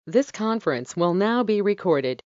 This conference will now be recorded.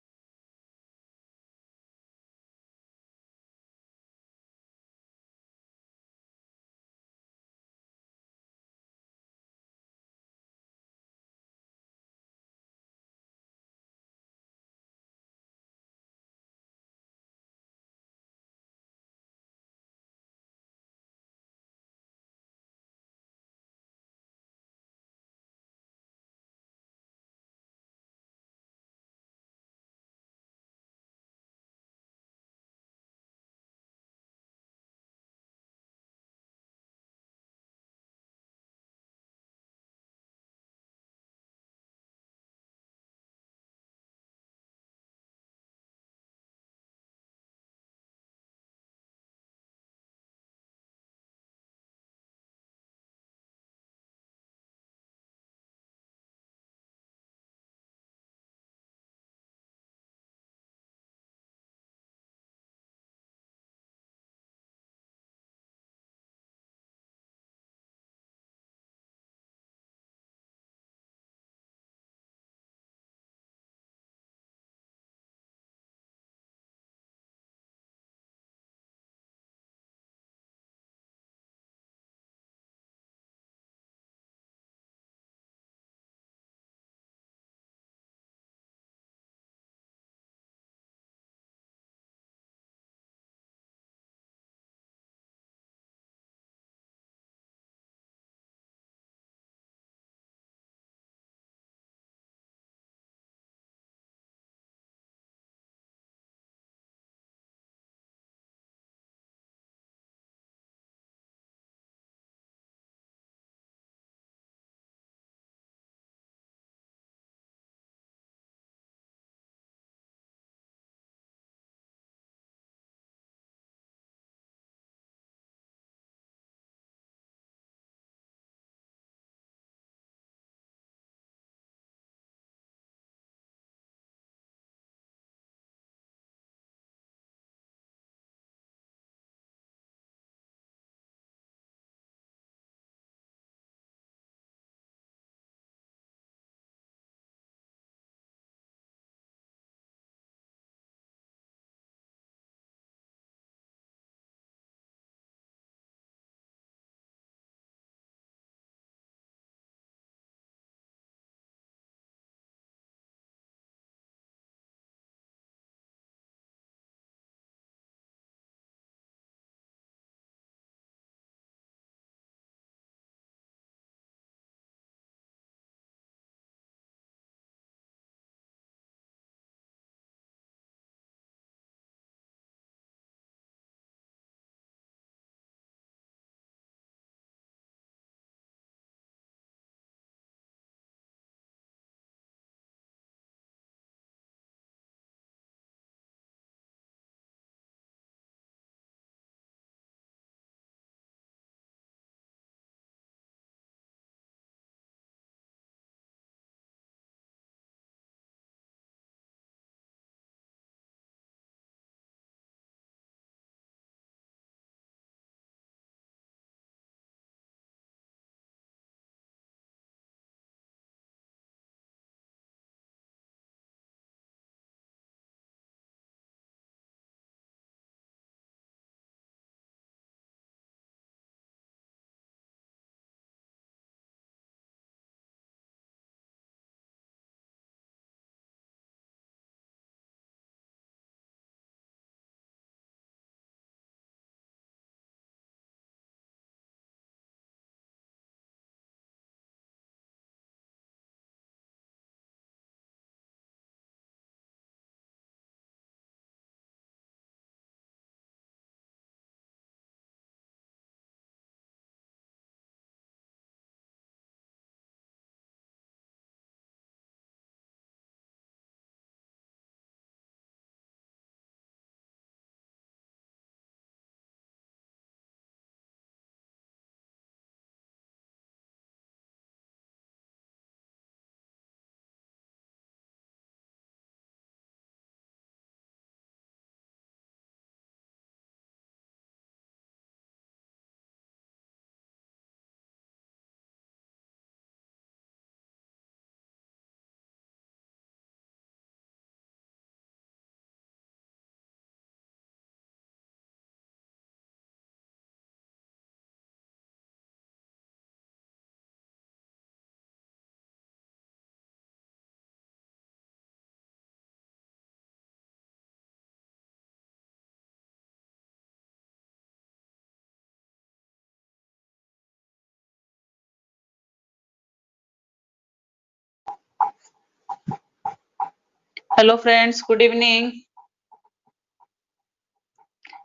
Hello friends, good evening.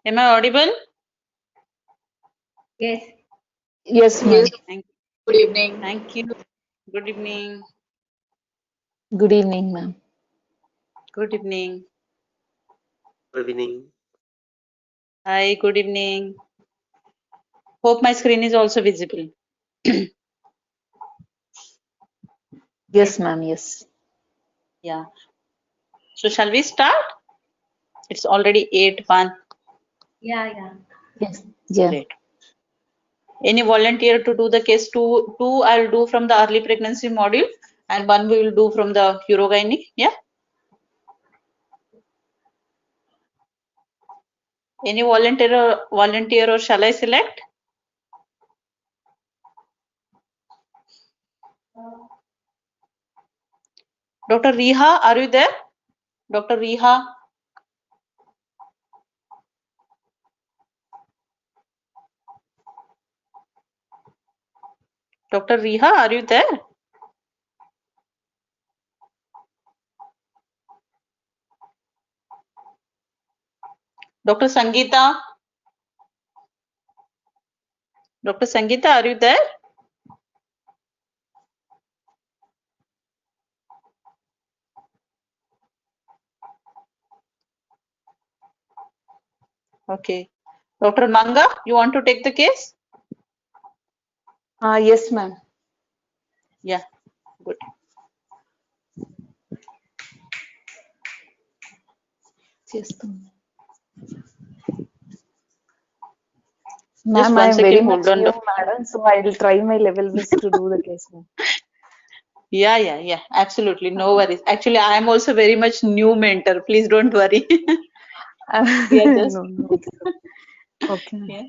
Am I audible? Yes. Yes, ma'am. Thank, Good evening. thank you. Good evening. Good evening, ma'am. Good evening. Good evening. Hi, good evening. Hope my screen is also visible. Yes, ma'am. Yes. Yeah. So shall we start? It's already 8:01. Yes. Yeah. Great. Any volunteer to do the case two I'll do from the early pregnancy module and one we will do from the urogyne. Yeah. Any volunteer or shall I select? Dr. Riha, are you there? Dr. Riha? Dr. Riha, are you there? Dr. Sangeeta? Dr. Sangeeta, are you there? Okay. Dr. Manga, you want to take the case? Yes, ma'am. Yeah, good. Ma'am, I one am very second, much hold on. new, madam, so I will try my level best to do the case, ma'am. Yeah, absolutely. No worries. Actually, I am also very much new mentor. Please don't worry. We are just, No. Okay. yeah.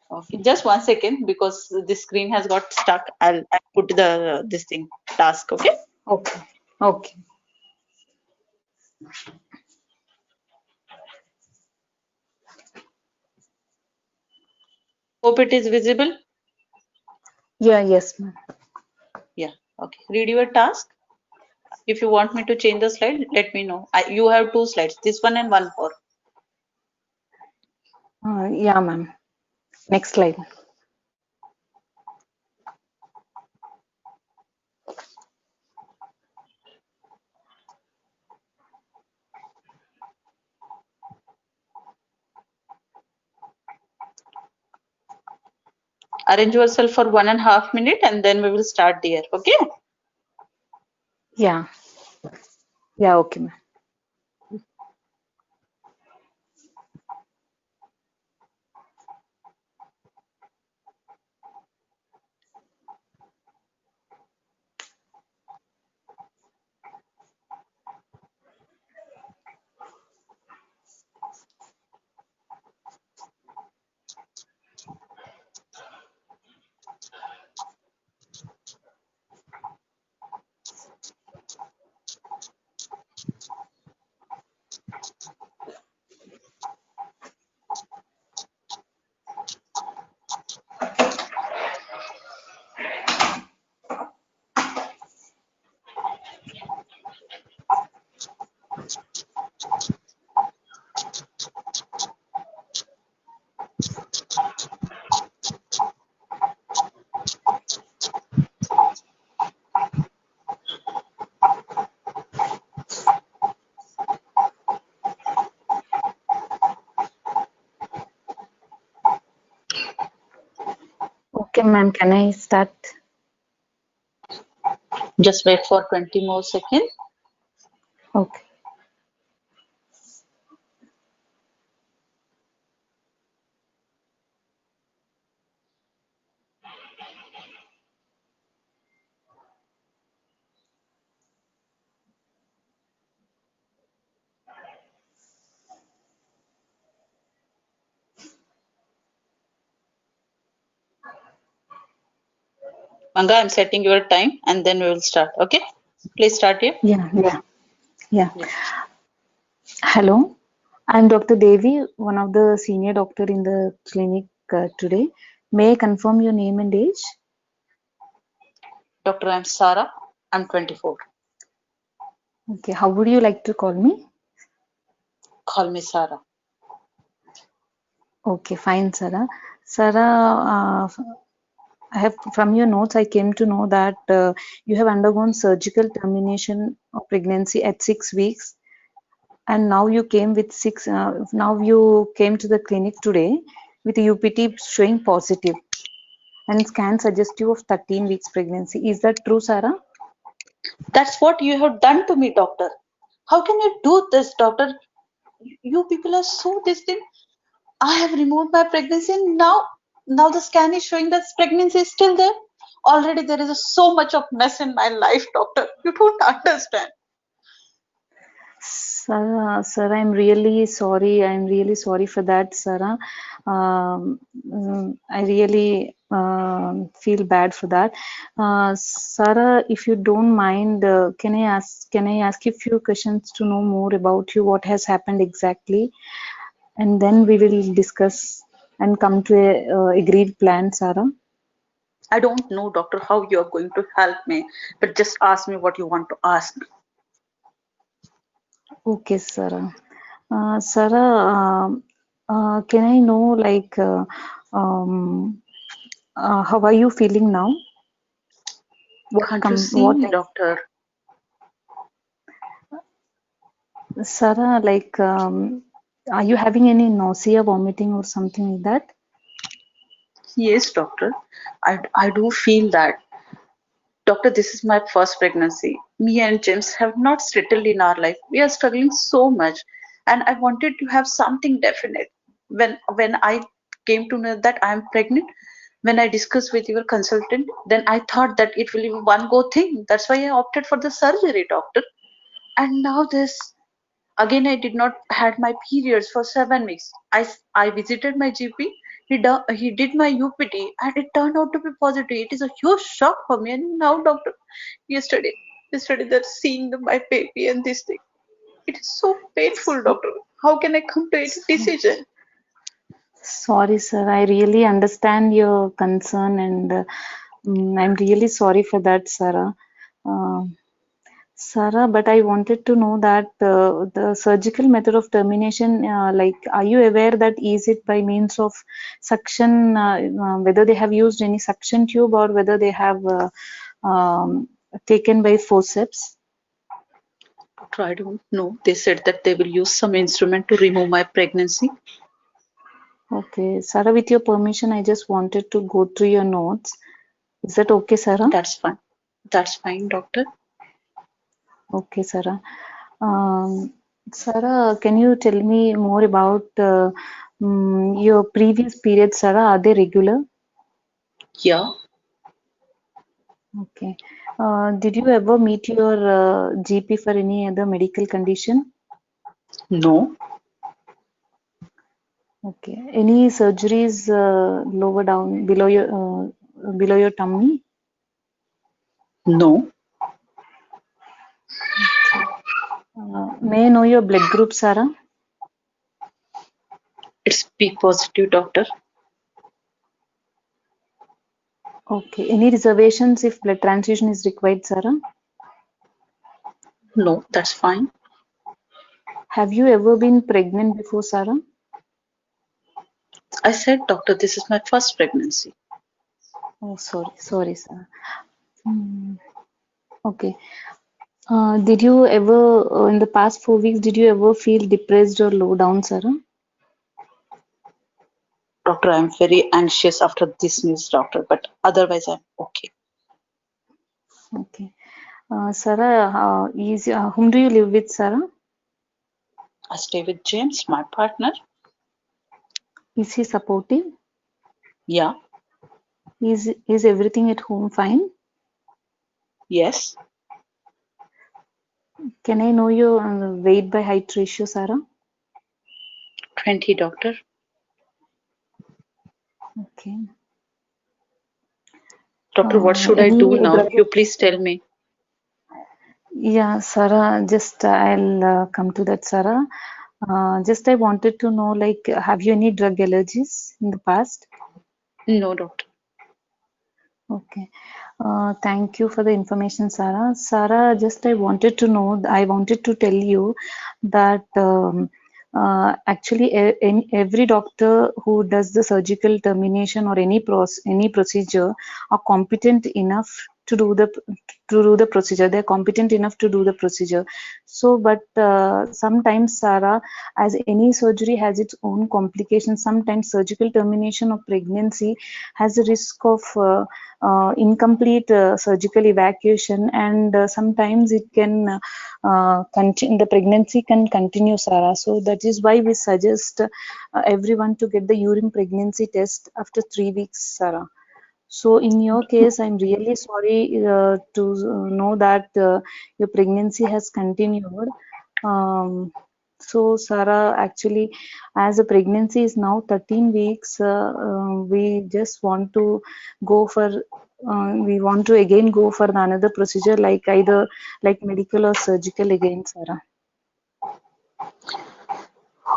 Okay, just 1 second because the screen has got stuck. I'll put the this thing task. Okay. Okay. Okay. Hope it is visible. Yeah. Yes, ma'am. Yeah. Okay. Read your task. If you want me to change the slide, let me know. You have 2 slides, this one and one more. Yeah, ma'am. Next slide. Arrange yourself for 1.5 minutes and then we will start there. Okay. Yeah. Yeah. Okay, ma'am. Okay, ma'am. Can I start? Just wait for 20 more seconds. Okay. Manga, I'm setting your time and then we will start. Okay. Please start here. Yeah. Yeah. Yeah. Yeah. Hello, I'm Dr. Devi, one of the senior doctor in the clinic today. May I confirm your name and age? Doctor, I'm Sarah. I'm 24. Okay, how would you like to call me? Call me Sarah. Okay, fine, Sarah. Sarah, I have from your notes, I came to know that you have undergone surgical termination of pregnancy at 6 weeks, and now you came with now you came to the clinic today with a UPT showing positive, and scan suggestive of 13 weeks pregnancy. Is that true, Sarah? That's what you have done to me, doctor. How can you do this, doctor? You people are so distant. I have removed my pregnancy and now the scan is showing that pregnancy is still there. Already there is so much of mess in my life, doctor. You don't understand. Sarah, I'm really sorry. I'm really sorry for that, Sarah. I really feel bad for that. Sarah, if you don't mind, can I ask you a few questions to know more about you, what has happened exactly, and then we will discuss and come to a agreed plan, Sarah. I don't know, doctor, how you are going to help me, but just ask me what you want to ask me. Okay, Sarah. Sarah, can I know how are you feeling now? Can't you see me, doctor? Sarah, are you having any nausea, vomiting, or something like that? Yes, doctor. I do feel that. Doctor, this is my first pregnancy. Me and James have not settled in our life. We are struggling so much, and I wanted to have something definite. When I came to know that I am pregnant, when I discussed with your consultant, then I thought that it will be one go thing. That's why I opted for the surgery, doctor. And now this again, I did not had my periods for 7 weeks. I visited my GP. He did my UPT and it turned out to be positive. It is a huge shock for me. And now, doctor, yesterday they're seeing my baby and this thing. It is so painful, doctor. How can I come to a decision? Sorry, sir. I really understand your concern, and I'm really sorry for that, Sarah. Uh, Sarah, but I wanted to know that the surgical method of termination, are you aware that is it by means of suction, whether they have used any suction tube or whether they have taken by forceps? Doctor, I don't know. They said that they will use some instrument to remove my pregnancy. Okay, Sarah, with your permission, I just wanted to go through your notes. Is that okay, Sarah? That's fine. That's fine, doctor. Okay, Sarah. Sarah, can you tell me more about your previous periods, Sarah? Are they regular? Yeah. Okay. Did you ever meet your GP for any other medical condition? No. Okay. Any surgeries lower down below your tummy? No. May I know your blood group, Sarah? It's B positive, doctor. Okay. Any reservations if blood transfusion is required, Sarah? No, that's fine. Have you ever been pregnant before, Sarah? I said, doctor, this is my first pregnancy. Oh, sorry, Sarah. Okay. Did you ever, in the past 4 weeks, did you ever feel depressed or low down, Sarah? Doctor, I'm very anxious after this news, doctor, but otherwise I'm okay. Okay. Sarah, whom do you live with, Sarah? I stay with James, my partner. Is he supportive? Yeah. Is everything at home fine? Yes. Can I know your weight by height ratio, Sarah? 20, doctor. Okay. Doctor, what should I do now? You please tell me. Yeah, Sarah, just I'll come to that, Sarah. Just I wanted to know, have you any drug allergies in the past? No, doctor. Okay. Thank you for the information, Sarah. Sarah, just I wanted to tell you that actually every doctor who does the surgical termination or any procedure are competent enough to do the procedure. They're competent enough to do the procedure. So, but sometimes, Sarah, as any surgery has its own complications, sometimes surgical termination of pregnancy has a risk of incomplete surgical evacuation, and sometimes it can continue, the pregnancy can continue, Sarah. So that is why we suggest everyone to get the urine pregnancy test after 3 weeks, Sarah. So in your case, I'm really sorry to know that your pregnancy has continued. So Sarah, actually, as a pregnancy is now 13 weeks, we just want to go for, we want to again go for another procedure, like either like medical or surgical again, Sarah.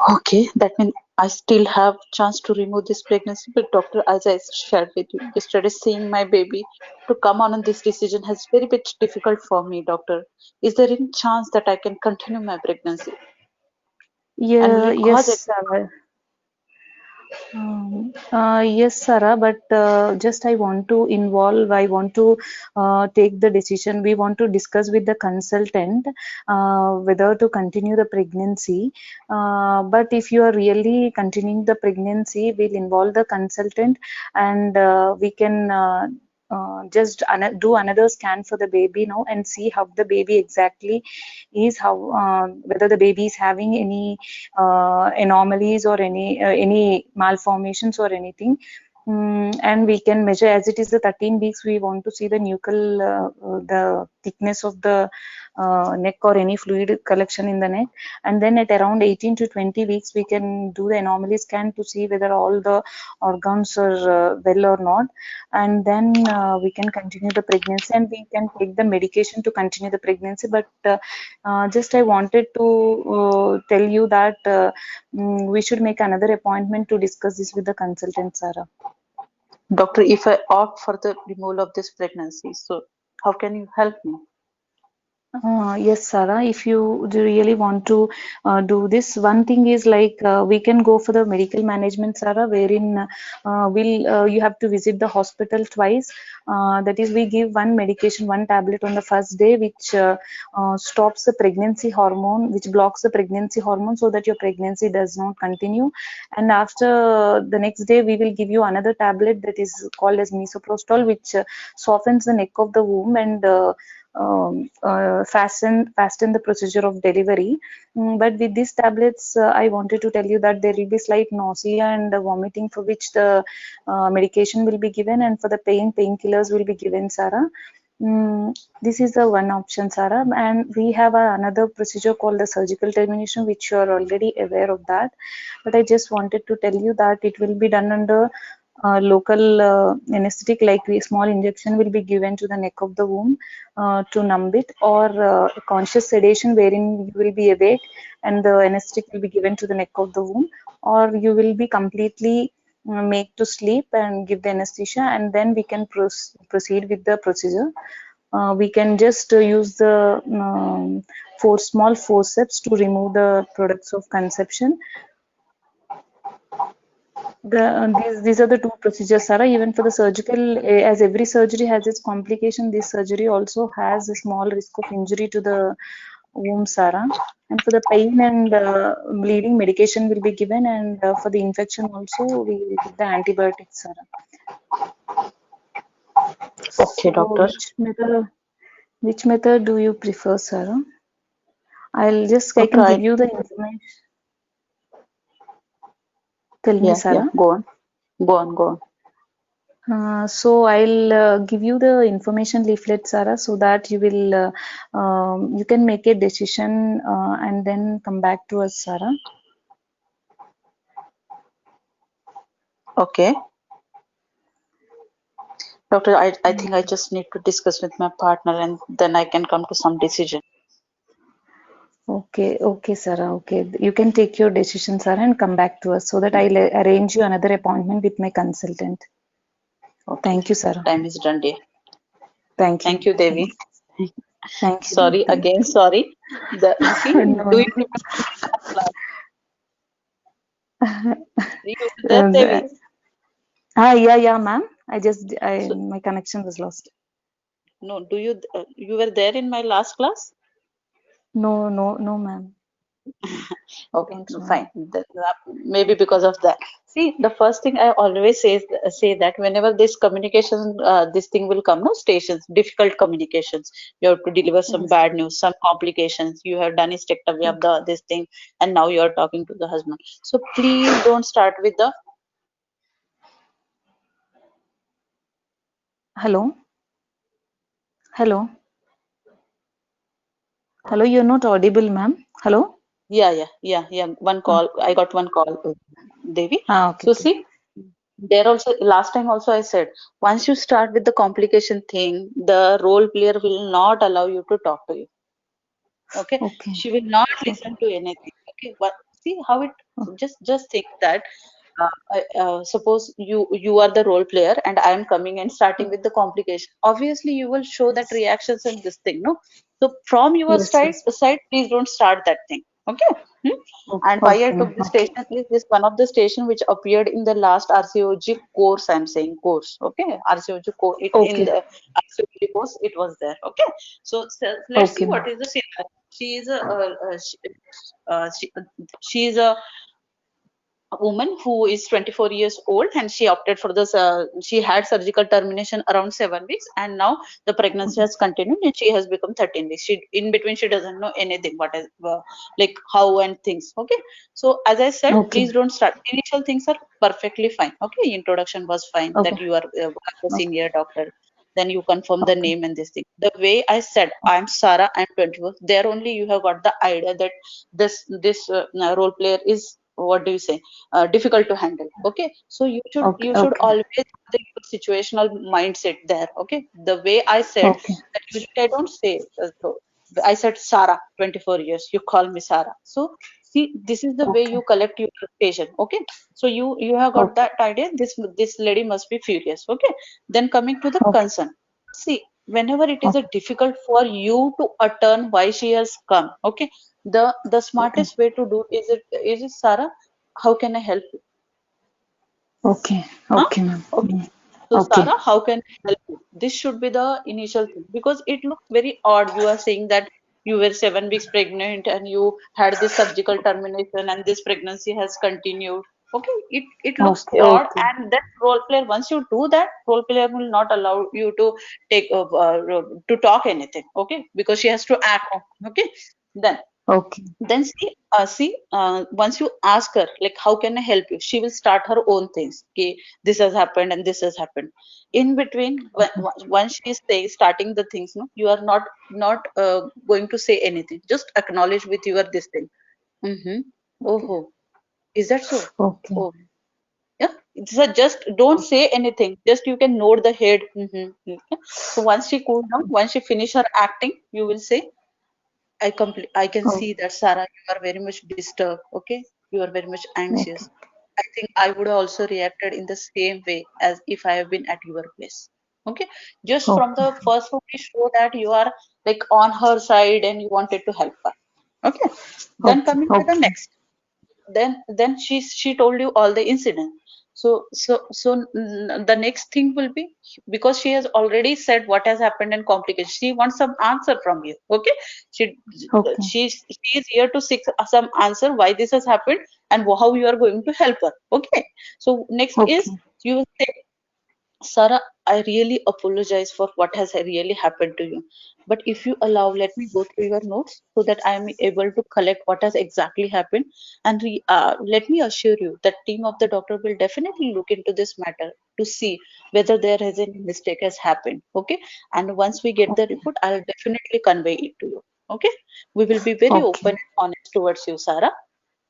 Okay, that means I still have chance to remove this pregnancy. But doctor, as I shared with you yesterday, seeing my baby to come on this decision has very bit difficult for me, doctor. Is there any chance that I can continue my pregnancy? And will Yeah, it cause it? yes, Sarah. Yes, Sarah, but just I want to take the decision. We want to discuss with the consultant whether to continue the pregnancy. But if you are really continuing the pregnancy, we'll involve the consultant, and we can just do another scan for the baby now and see how the baby exactly is, how whether the baby is having any anomalies or any malformations or anything. And we can measure, as it is the 13 weeks, we want to see the nuchal, the thickness of the neck or any fluid collection in the neck. And then at around 18 to 20 weeks, we can do the anomaly scan to see whether all the organs are well or not. And then we can continue the pregnancy, and we can take the medication to continue the pregnancy. But just I wanted to tell you that we should make another appointment to discuss this with the consultant, Sarah. Doctor, if I opt for the removal of this pregnancy, so how can you help me? Yes, Sarah, if you do really want to do this, one thing is like we can go for the medical management, Sarah, wherein you have to visit the hospital twice. That is, we give one medication, one tablet on the first day, which stops the pregnancy hormone, which blocks the pregnancy hormone, so that your pregnancy does not continue. And after the next day, we will give you another tablet that is called as misoprostol, which softens the neck of the womb and fasten the procedure of delivery. But with these tablets, I wanted to tell you that there will be slight nausea and vomiting, for which the medication will be given, and for the painkillers will be given, Sarah. This is the one option, Sarah. And we have another procedure called the surgical termination, which you are already aware of that. But I just wanted to tell you that it will be done under local anesthetic, like a small injection will be given to the neck of the womb to numb it, or conscious sedation wherein you will be awake and the anesthetic will be given to the neck of the womb, or you will be completely made to sleep and give the anesthesia, and then we can proceed with the procedure. We can just use the small forceps to remove the products of conception. These are the two procedures, Sarah. Even for the surgical, as every surgery has its complication, this surgery also has a small risk of injury to the womb, Sarah. And for the pain and bleeding, medication will be given, and for the infection also, we will give the antibiotics, Sarah. Okay, So doctor. which method do you prefer, Sarah? I Doctor, can give you the information. Tell me, yeah, Sarah. go on. Go on. So I'll give you the information leaflet, Sarah, so that you will you can make a decision and then come back to us, Sarah. Okay. Doctor, I think I just need to discuss with my partner, and then I can come to some decision. Okay, Sarah. Okay, you can take your decision, Sarah, and come back to us so that I'll arrange you another appointment with my consultant. Okay. Thank you, Sarah. Time is done, dear. Thank you. Thank you, Devi. Thank you. Sorry, Thank again, sorry. See, do No, you no. remember the last class? You were there, Devi? Yeah, ma'am. So, My connection was lost. no, you were there in my last class? No, ma'am. Okay, Don't no, remember. fine. Maybe because of that. See, the first thing I always say that whenever this communication, this thing will come, no stations, difficult communications. You have to deliver some Yes. bad news, some complications. You have done hysterectomy of the this thing, and now you are talking to the husband. So please don't start with the. Hello? Hello? Hello, you're not audible, ma'am. Hello? Yeah. One Ah, call. I got one call, Devi. okay, So okay. see. There also, last time also I said, once you start with the complication thing, the role player will not allow you to talk to you. Okay, Okay. she will not Okay. listen to anything. Okay, but see how it. Oh, Just think that. Suppose you are the role player and I am coming and starting with the complication. Obviously, you will show that reactions and this thing, no? So from your yes, side, yes. please don't start that thing. Okay. Hmm? And why I Okay, took ma'am. the Okay. station is this one of the station which appeared in the last RCOG course. I'm saying course. Okay, RCOG course. In Okay. the RCOG course, it was there. Okay. So let's see Okay, what ma'am. is the scenario. She is uh, she, she is a woman who is 24 years old and she opted for this she had surgical termination around 7 weeks and now the pregnancy has continued and she has become 13 weeks. She in between she doesn't know anything what is like how and things. Okay, so as I said, Okay. please don't start. Initial things are perfectly fine. Okay, introduction was fine Okay. that you are the Okay. senior doctor, then you confirm the Okay. name and this thing. The way I said, I'm Sarah, I'm 24. There only you have got the idea that this role player is, what do you say, difficult to handle. Okay, so Okay. you should Okay. always have the situational mindset there. Okay, the way I said Okay. that usually I don't say so I said Sarah, 24 years, you call me Sarah. So see, this is the way Okay. you collect your patient. Okay, so you have got Okay. that idea, this lady must be furious. Okay, then coming to the Okay. concern. See, whenever it is a Okay. difficult for you to attorn why she has come, okay, the Okay. smartest way to do is it Sarah, how can I help you? Okay. Huh? Okay, ma'am. Okay. Mm. So, Okay. Sarah, how can I help you? This should be the initial thing because it looks very odd. You are saying that you were 7 weeks pregnant and you had this surgical termination and this pregnancy has continued. Okay, it looks Okay. odd, Okay. and that role player, once you do that, role player will not allow you to take to talk anything. Okay, because she has to act. Okay, then Okay. once you ask her like how can I help you, she will start her own things. Okay, this has happened and this has happened. In between, once she is starting the things, no, you are not going to say anything. Just acknowledge with your this thing. Mm-hmm. Okay. Oh, is that so? Okay. Oh, yeah. So just don't say anything. Just you can nod the head. So once she cool down, once she finish her acting, you will say, I can Okay. see that Sarah, you are very much disturbed. Okay, you are very much Okay. anxious. I think I would have also reacted in the same way as if I have been at your place. Okay, just from Okay. the first one, we show that you are like on her side and you wanted to help her. Okay, then Okay. coming to the Okay. next, then she told you all the incident. So the next thing will be, because she has already said what has happened and complicated, she wants some answer from you. Okay, she Okay. she is here to seek some answer why this has happened and how you are going to help her. Okay, so next is, Okay. you will say, Sarah, I really apologize for what has really happened to you. But if you allow, let me go through your notes so that I am able to collect what has exactly happened. And let me assure you that team of the doctor will definitely look into this matter to see whether there has any mistake has happened. Okay. And once we get the Okay. report, I'll definitely convey it to you. Okay. We will be very Okay. open and honest towards you, Sarah.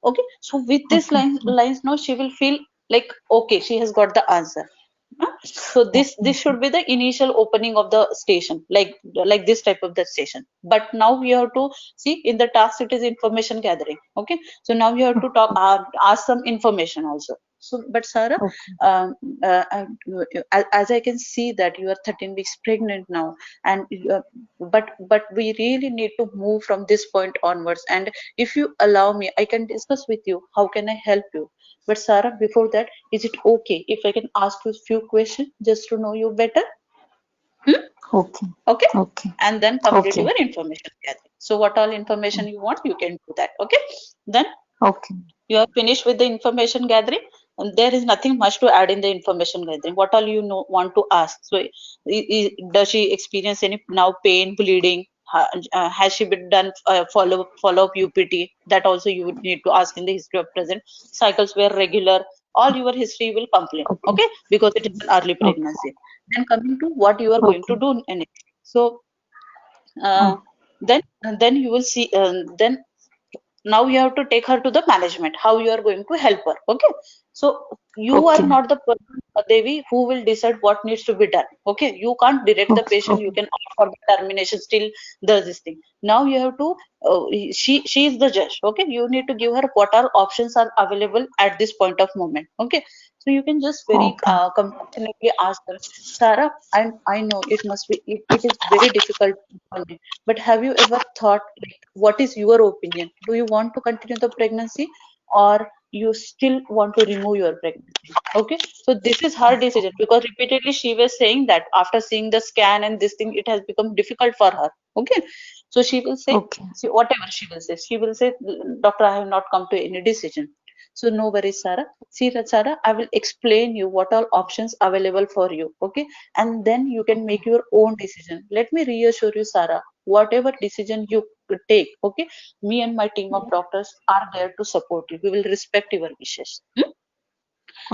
Okay. So with this Okay. lines now, she will feel like, okay, she has got the answer. Huh? So this Okay. should be the initial opening of the station, like this type of the station. But now we have to see in the task it is information gathering. Okay, so now you have to talk, ask some information also. So, but Sarah, Okay. as I can see that you are 13 weeks pregnant now, and but we really need to move from this point onwards. And if you allow me, I can discuss with you how can I help you. But Sarah, before that, is it okay if I can ask you a few questions just to know you better? Hmm? Okay. Okay, Okay. and then complete Okay. your information gathering. So what all information you want, you can do that. Okay, then Okay. you are finished with the information gathering, and there is nothing much to add in the information gathering. What all you know want to ask? So does she experience any now pain, bleeding? Has she been done follow up UPT? That also you would need to ask in the history of present. Cycles were regular. All your history will complete. Okay. Okay, because it is an early Okay. pregnancy. Then coming to what you are going to Okay. do next. So uh, Oh, then you will see then now you have to take her to the management how you are going to help her. Okay, so you are okay. not the person, Devi, who will decide what needs to be done. Okay, you can't direct the Okay. patient, you Okay. can opt for the termination, still does this thing. Now you have to she is the judge. Okay, you need to give her what are options are available at this point of moment. Okay, so you can just very Okay. compassionately ask her, Sarah, I know it must be it is very difficult for me, but have you ever thought, like, what is your opinion? Do you want to continue the pregnancy, or you still want to remove your pregnancy? Okay, so this is her decision, because repeatedly she was saying that after seeing the scan and this thing, it has become difficult for her. Okay, so she will say, Okay. see, whatever she will say, doctor, I have not come to any decision. So no worries, Sarah. See, Sarah, I will explain you what all options available for you. Okay, and then you can Okay. make your own decision. Let me reassure you, Sarah, whatever decision you take, okay, me and my team of doctors are there to support you. We will respect your wishes. Hmm?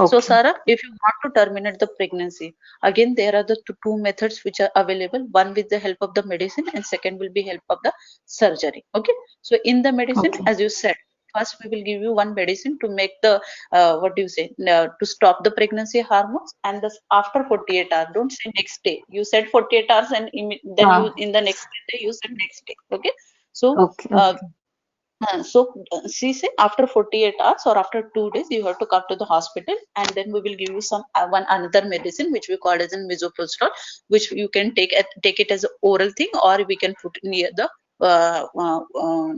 So, Okay. Sarah, if you want to terminate the pregnancy, again, there are the two methods which are available. One with the help of the medicine, and second will be help of the surgery. Okay. So, in the medicine, Okay. as you said, first we will give you one medicine to make the what do you say, to stop the pregnancy hormones, and this after 48 hours. Don't say next day. You said 48 hours, and then you Ah, in the next day you said next day. Okay. So. okay. Uh, Okay. she said after 48 hours or after 2 days, you have to come to the hospital, and then we will give you some one another medicine which we call as an misoprostol, which you can take it as an oral thing, or we can put it near the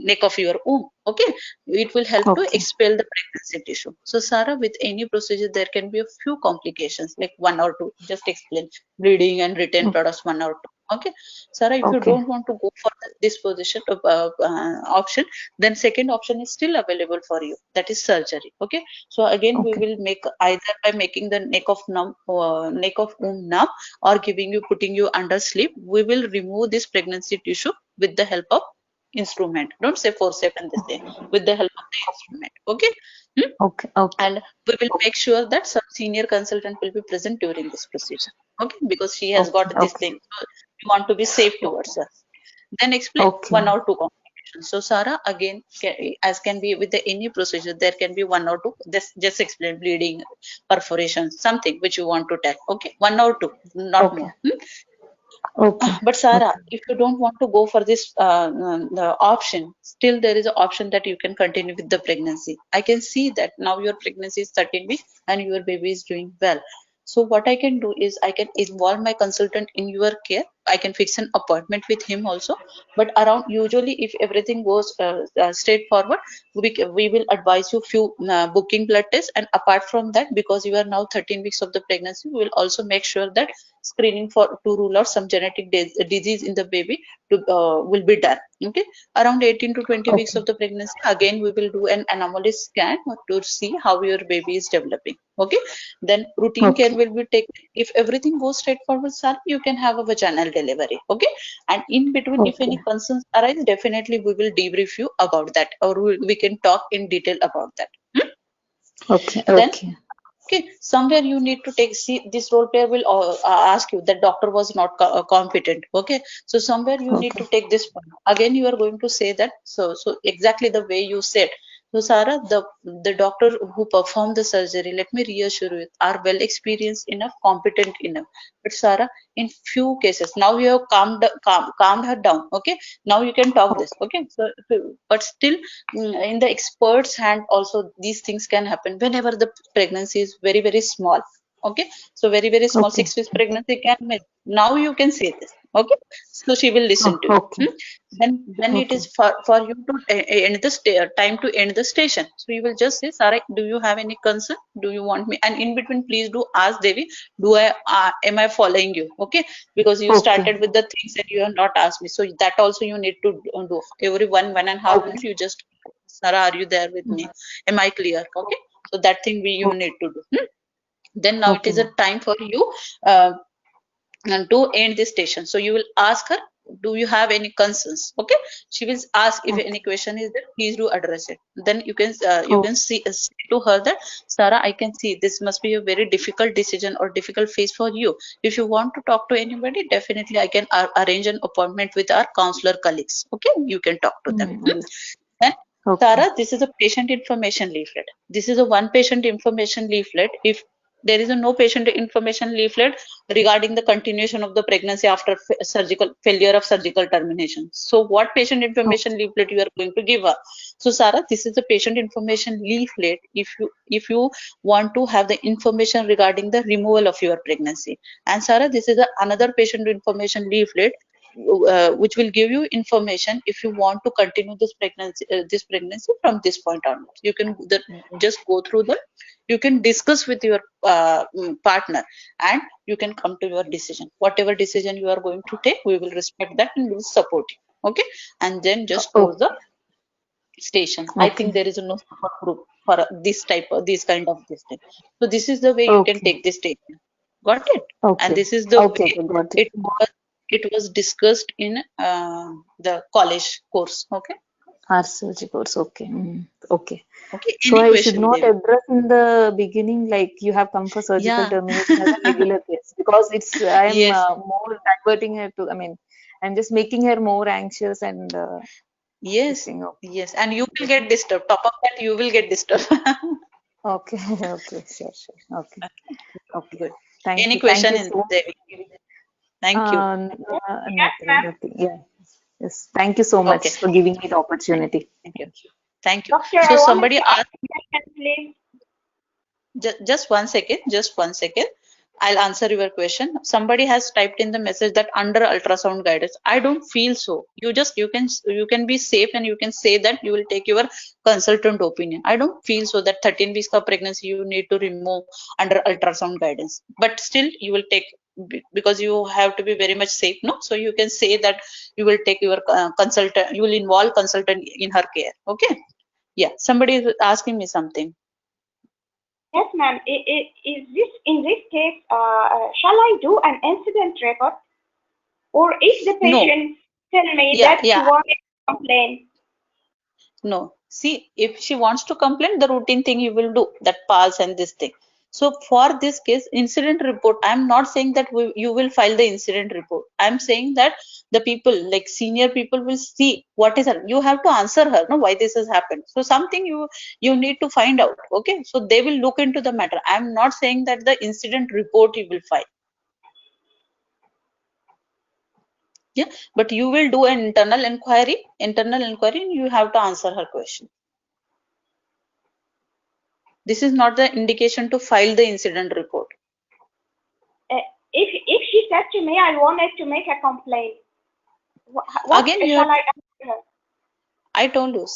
neck of your womb. Okay, it will help to Okay. expel the pregnancy tissue. So, Sarah, with any procedure, there can be a few complications, like one or two. Just explain bleeding and retain products, one or two. Okay, Sarah, if you Okay. don't want to go for this position option, then second option is still available for you, that is surgery. Okay, so again we Okay. will make either by making the neck of womb numb, or giving you putting you under sleep. We will remove this pregnancy tissue with the help of instrument. Don't say forceps and this thing, with the help of the instrument. Okay. Hmm? Okay. Okay. And we will make sure that some senior consultant will be present during this procedure. Okay, because she has Okay. got this Okay. thing, so you want to be safe towards her. Then explain Okay. one or two complications. So, Sarah, again, as can be with any procedure, there can be one or two. Just explain bleeding, perforation, something which you want to tell. Okay, one or two, not Okay. more. Hmm? Okay. But Sarah, Okay. if you don't want to go for this the option, still there is an option that you can continue with the pregnancy. I can see that now your pregnancy is 13 weeks and your baby is doing well. So what I can do is I can involve my consultant in your care. I can fix an appointment with him also. But around usually, if everything goes straightforward, we will advise you few booking blood tests. And apart from that, because you are now 13 weeks of the pregnancy, we will also make sure that screening for to rule out some genetic disease in the baby will be done. Okay, around 18 to 20 weeks Okay. of the pregnancy, again we will do an anomaly scan to see how your baby is developing. Okay, then routine care Okay. will be taken. If everything goes straightforward, sir, you can have a vaginal delivery. Okay, and in between, if Okay. any concerns arise, definitely we will debrief you about that, or we can talk in detail about that. Hmm? Okay. Then, Okay. okay, somewhere you need to take, see, this role player will ask you that doctor was not competent. Okay, so somewhere you need Okay. to take this point. Again, you are going to say that, so exactly the way you said, So Sarah, the doctor who performed the surgery, let me reassure you, are well experienced enough, competent enough. But Sarah, in few cases, now you have calmed her down. Okay, now you can talk this. Okay, but still, in the expert's hand, also these things can happen whenever the pregnancy is very small. Okay, so very small, Okay. 6 weeks pregnancy can make. Now you can say this. Okay, so she will listen to you. Okay. Then it Okay. is for you to end the time to end the station. So you will just say, Sarah, do you have any concern? Do you want me? And in between, please do ask Devi, am I following you? Okay, because you Okay. started with the things that you have not asked me. So that also you need to do. Every 1.5 minutes, Okay. you just, Sarah, are you there with me? Am I clear? Okay, so that thing you need to do. Then now it Okay, is a ma'am. time for you. And to end this station, so you will ask her, do you have any concerns? Okay, she will ask if Okay. any question is there, please do address it. Then you Oh, can say to her that, Sarah, I can see this must be a very difficult decision or difficult phase for you. If you want to talk to anybody, definitely I can arrange an appointment with our counselor colleagues. Okay, you can talk to them. Then, okay. Sarah, this is a patient information leaflet. This is a one patient information leaflet. If there is a no patient information leaflet regarding the continuation of the pregnancy after surgical failure of surgical termination. So what patient Okay. information leaflet you are going to give her? So Sarah, this is a patient information leaflet if you want to have the information regarding the removal of your pregnancy. And Sarah, this is another patient information leaflet which will give you information if you want to continue this pregnancy from this point onwards. You can just go through them. You can discuss with your partner, and you can come to your decision. Whatever decision you are going to take, we will respect that and will support you. Okay, and then just close the Okay. station. I think Okay. there is no support group for this kind of this thing. So this is the way you can Okay. take this station. Got it? And Okay. this is the Okay. way Okay. Got it. it was discussed in the college course. Okay. Our surgery course. Okay. Okay. Okay. So Any I should question, not Devi? address in the beginning like you have come for surgical Yeah. termination as a regular case because I'm Yes. more diverting her to, I mean, I'm just making her more anxious and this Yes. thing. Yes. And you will get disturbed. Top of that, you will get disturbed. Okay. Okay. Sure. Sure. Okay. Okay. Good. Thank Any you. Thank question you in so Devi? Thank you. Yes, nothing. ma'am. Nothing. Yeah. Yes. Thank you so Okay. much for giving me the opportunity. Thank you. Thank you. Doctor, So I wanted somebody to ask asked, a question, please. just 1 second, just 1 second. I'll answer your question. Somebody has typed in the message that under ultrasound guidance. I don't feel so. You can be safe and you can say that you will take your consultant opinion. I don't feel so that 13 weeks of pregnancy you need to remove under ultrasound guidance. But still you will take because you have to be very much safe, no? So you can say that you will take your consultant. You will involve consultant in her care. Okay. Yeah. Somebody is asking me something. Yes, ma'am. Is this in this case? Shall I do an incident report, or if the No. patient tell me Yeah. that she Yeah. wanted to complain? No, see, if she wants to complain, the routine thing you will do, that pulse and this thing. So for this case, incident report, I'm not saying that you will file the incident report. I'm saying that the people, like senior people, will see what is her. You have to answer her, no, why this has happened. So something you need to find out. Okay, so they will look into the matter. I'm not saying that the incident report you will file. Yeah, but you will do an internal inquiry. Internal inquiry, and you have to answer her question. This is not the indication to file the incident report. If she said to me, I wanted to make a complaint, what Again, you shall have, I ask her? I told you,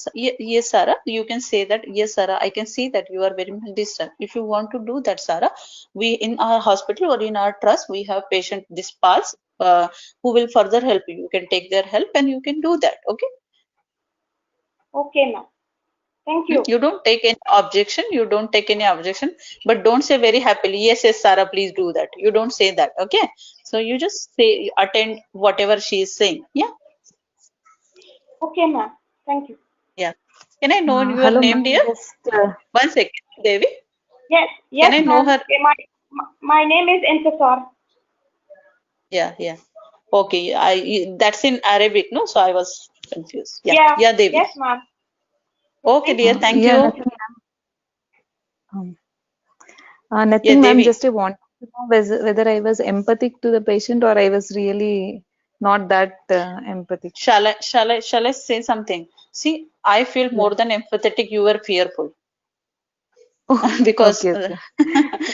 yes, Sarah, you can say that, yes, Sarah, I can see that you are very much disturbed. If you want to do that, Sarah, we in our hospital or in our trust, we have patient this pulse who will further help you. You can take their help and you can do that. Okay. Okay, ma'am. Thank you. You don't take any objection. You don't take any objection, but don't say very happily, yes, yes, Sarah, please do that. You don't say that. Okay. So you just say, attend whatever she is saying. Yeah. Okay, ma'am. Thank you. Yeah. Can I know your Hello, name, ma'am. dear? Just 1 second, Devi. Yes, Can yes, I know ma'am. her? My name is Intisar. Yeah, yeah. Okay, that's in Arabic, no? So I was confused. Yeah, Yeah, yeah, Devi. yes, ma'am. Okay, dear. Thank Yeah, you. nothing, ma'am. Nothing, Yeah, ma'am. Devi. Just I want to know whether I was empathic to the patient or I was really not that empathic. Shall I say something? See, I feel Yeah. more than empathetic. You were fearful because Okay, okay.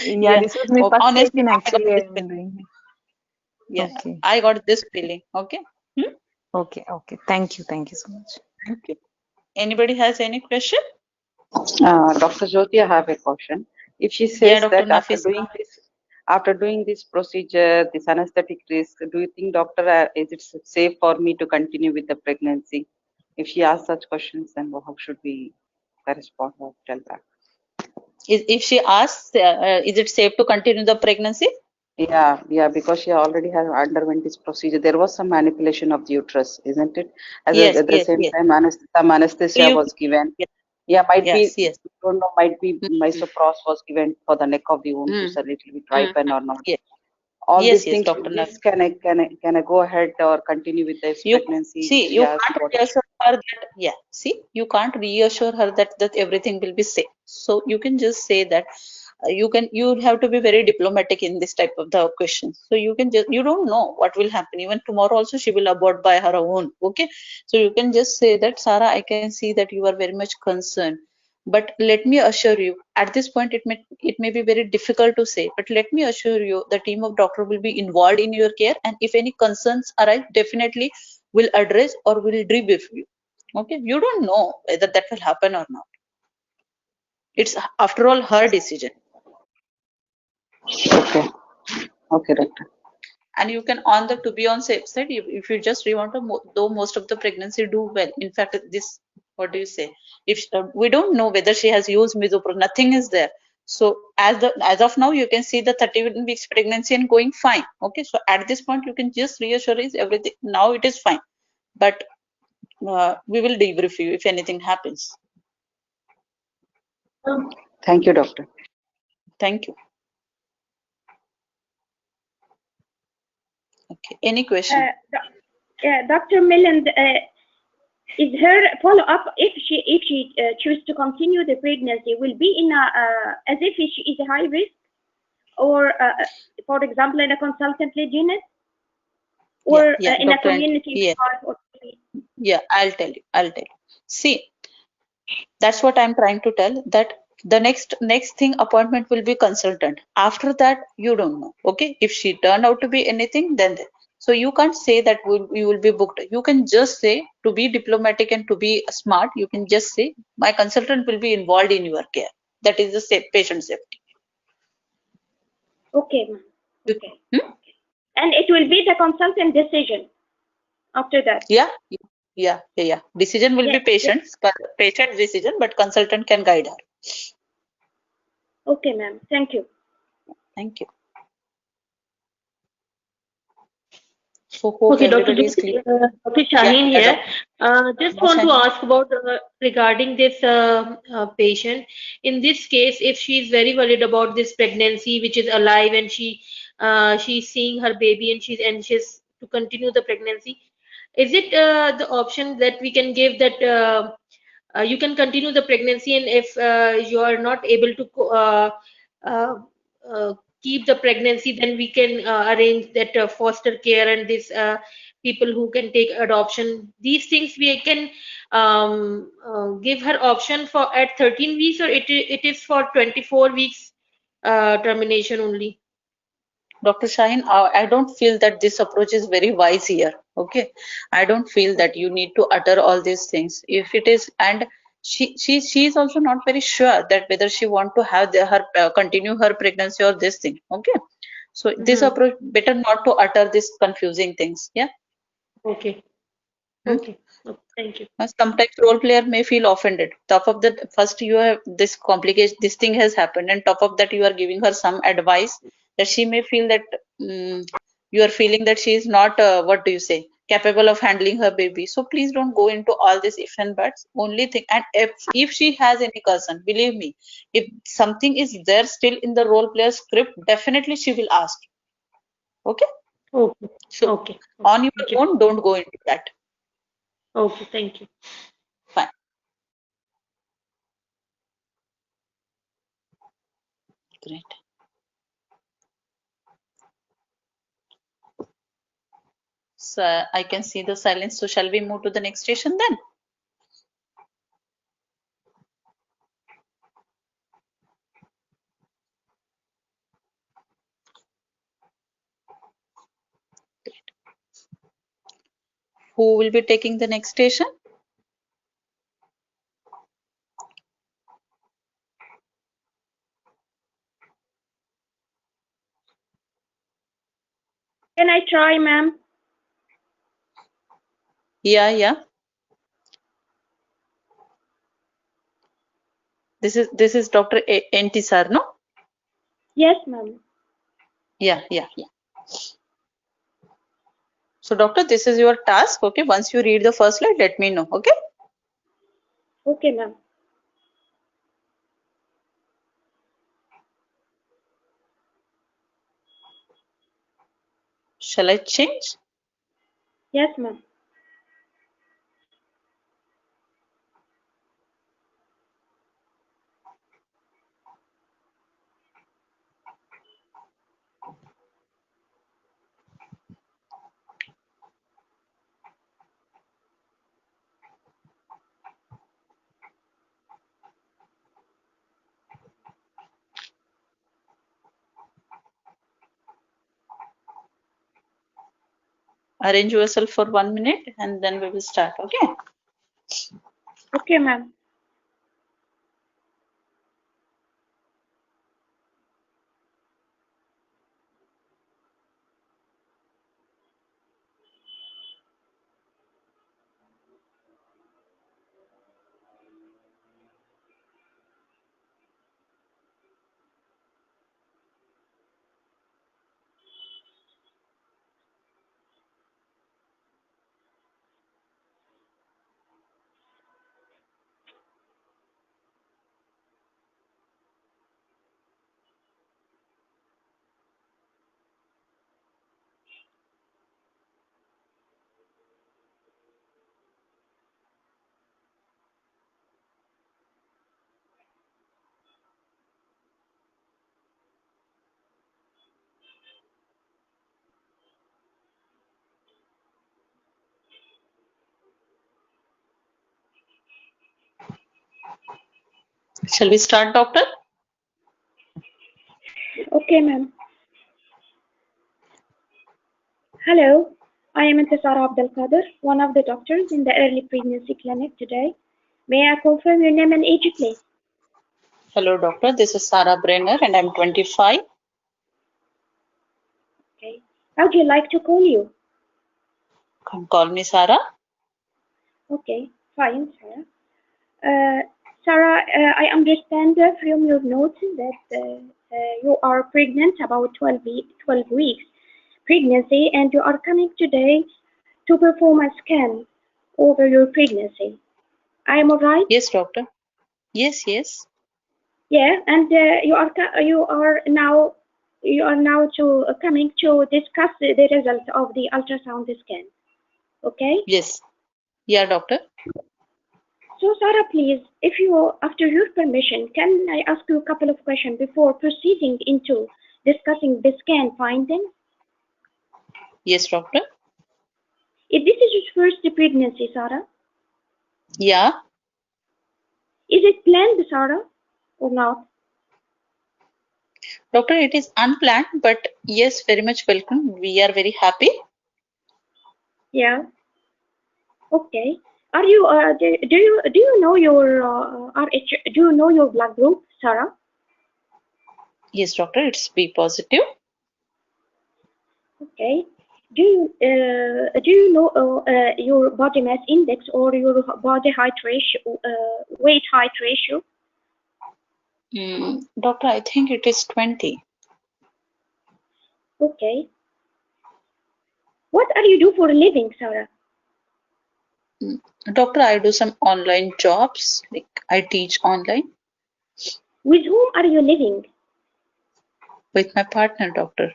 Yeah, yeah. this was my first Honestly, session I got actually I this am feeling. doing. Yeah, Okay. I got this feeling. Okay. Hmm? Okay, okay. Thank you. Thank you so much. Thank you. Anybody has any question? Dr. Jyoti, I have a question. If she Yeah, says Dr. that Nafisa. after doing this procedure, this anesthetic risk, do you think, doctor, is it safe for me to continue with the pregnancy? If she asks such questions, then how should we correspond or tell back? If she asks, is it safe to continue the pregnancy? Yeah, because she already has underwent this procedure. There was some manipulation of the uterus, isn't it? Yes, At the yes, same yes. time, some So anesthesia you, was given. yes, Yeah, might yes, be, yes. don't know, might be Mm, misoprostol was given for the neck of the womb to mm, a little bit mm, ripen or not. yes, All these yes, yes, things, Dr. with Nafisa. this, can I go ahead or continue with this You pregnancy? see, If she you asks can't what, reassure her that, yeah, see, you can't reassure her that everything will be safe. So you can just say that you have to be very diplomatic in this type of the questions. So you don't know what will happen. Even tomorrow also she will abort by her own. Okay. So you can just say that, Sarah, I can see that you are very much concerned. But let me assure you, at this point, it may be very difficult to say, but let me assure you, the team of doctor will be involved in your care, and if any concerns arise, definitely will address or will debrief you. Okay, you don't know whether that will happen or not. It's after all her decision, okay, okay, doctor. and you can on the to be on safe side. If you just want to, though most of the pregnancy do well. In fact, this what do you say? If we don't know whether she has used misoprostol, nothing is there. So as of now, you can see the 31 weeks pregnancy and going fine. Okay, so at this point, you can just reassure is everything now it is fine, but we will debrief you if anything happens. Thank you, doctor. Thank you. Okay. Any question? Dr. Milland, is her follow-up if she choose to continue the pregnancy will be in as if she is a high risk, or for example in a consultant-led unit, or Yeah, in a Dr. community Yeah, part or yeah, I'll tell you. I'll tell you. See, that's what I'm trying to tell, that the next thing appointment will be consultant. After that, you don't know. Okay, if she turned out to be anything, then so you can't say that you will be booked. You can just say, to be diplomatic and to be smart, you can just say my consultant will be involved in your care. That is the patient safety. okay, ma'am. Okay. Hmm? And it will be the consultant decision after that. Yeah. Decision will be Yes. patient decision, but consultant can guide her. Okay, ma'am. Thank you. Thank you. So hope Okay, Dr. everybody is Jyoti, clear. Dr. Shaheen Yeah, here. Just Dr. want to Shaheen. ask about regarding this patient. In this case, if she is very worried about this pregnancy, which is alive, and she's seeing her baby and she's anxious to continue the pregnancy, is it the option that we can give that you can continue the pregnancy, and if you are not able to uh, uh, keep the pregnancy, then we can arrange that foster care and this people who can take adoption. These things we can give her option for at 13 weeks, or it is for 24 weeks termination only. Dr. Shaheen, I don't feel that this approach is very wise here. Okay, I don't feel that you need to utter all these things. If it is, and she is also not very sure that whether she want to have her continue her pregnancy or this thing. Okay, so this Mhm. approach better not to utter these confusing things. Yeah. Okay. Hmm? Okay. Okay. Thank you. Sometimes role player may feel offended. Top of that, first you have this complication, this thing has happened, and top of that you are giving her some advice that she may feel that you are feeling that she is not, what do you say, capable of handling her baby. So please don't go into all this if and buts. Only thing, and if she has any concern, believe me, if something is there still in the role player script, definitely she will ask. Okay, Okay. so Okay. on your Thank you. own, don't go into that. Okay. Thank you. Fine. Great. So I can see the silence. So shall we move to the next station then? Who will be taking the next station? Can I try, ma'am? Yeah. This is Dr. Entisar, no? Yes, ma'am. Yeah. So doctor, this is your task. Okay. Once you read the first slide, let me know. Okay. Okay, ma'am. Shall I change? Yes, ma'am. Arrange yourself for 1 minute and then we will start. Okay. Okay, ma'am. Shall we start, doctor? Okay, ma'am. Hello, I am Intisar Abdul Qadir, one of the doctors in the early pregnancy clinic today. May I confirm your name and age, please? Hello, doctor. This is Sarah Brenner and I'm 25. Okay. How would you like to call you? Come call me Sarah. Okay, fine, Sarah. Sarah, I understand from your notes that you are pregnant about 12 weeks pregnancy and you are coming today to perform a scan over your pregnancy. I am alright? Yes, doctor. Yes. Yeah, and you are now coming to discuss the result of the ultrasound scan. Okay? Yes. Yeah, doctor. So Sarah, please, after your permission, can I ask you a couple of questions before proceeding into discussing the scan findings? Yes, doctor. If this is your first pregnancy, Sarah, Yeah. is it planned, Sarah, or not? Doctor, it is unplanned, but yes, very much welcome. We are very happy. Yeah. Okay. Are you do you know your RH? Do you know your blood group, Sarah? Yes, doctor, it's B positive. Okay. Do you know your body mass index or your body height ratio, weight height ratio? Doctor, I think it is 20. Okay. What are you do for a living, Sarah? Doctor, I do some online jobs, like I teach online With whom are you living? with my partner, doctor.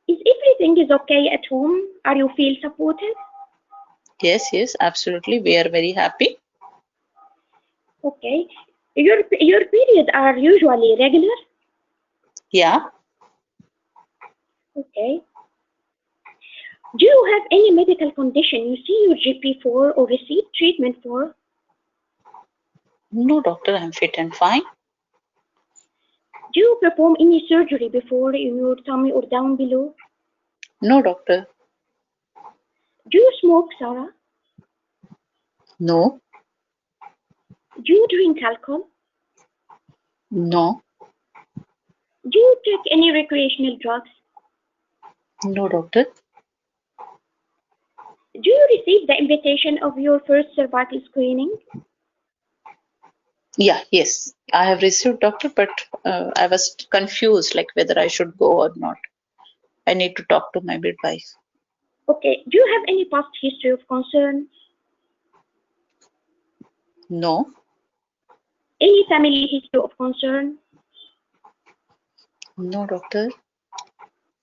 Is everything is okay at home? Are you feel supported? Yes, absolutely. We are very happy. Okay. Your period are usually regular? Yeah. Okay. Do you have any medical condition you see your GP for or receive treatment for? No, doctor, I'm fit and fine. Do you perform any surgery before in your tummy or down below? No, doctor. Do you smoke, Sarah? No. Do you drink alcohol? No. Do you take any recreational drugs? No, doctor. Do you receive the invitation of your first cervical screening? Yeah, yes. I have received, doctor, but I was confused, like whether I should go or not. I need to talk to my midwife. Okay. Do you have any past history of concern? No. Any family history of concern? No, doctor.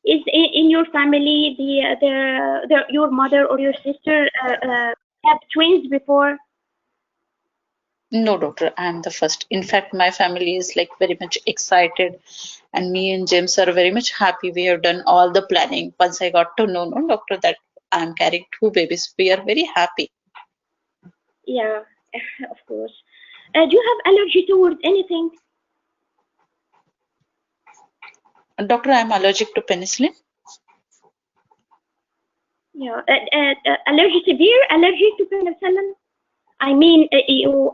Is in your family your mother or your sister have twins before? No, doctor. I am the first. In fact, my family is like very much excited, and me and James are very much happy. We have done all the planning. Once I got to know, no, doctor, that I am carrying 2 babies, we are very happy. Yeah, of course. Do you have allergy towards anything? Doctor, I am allergic to penicillin. Yeah, allergy, severe allergy to penicillin? I mean, you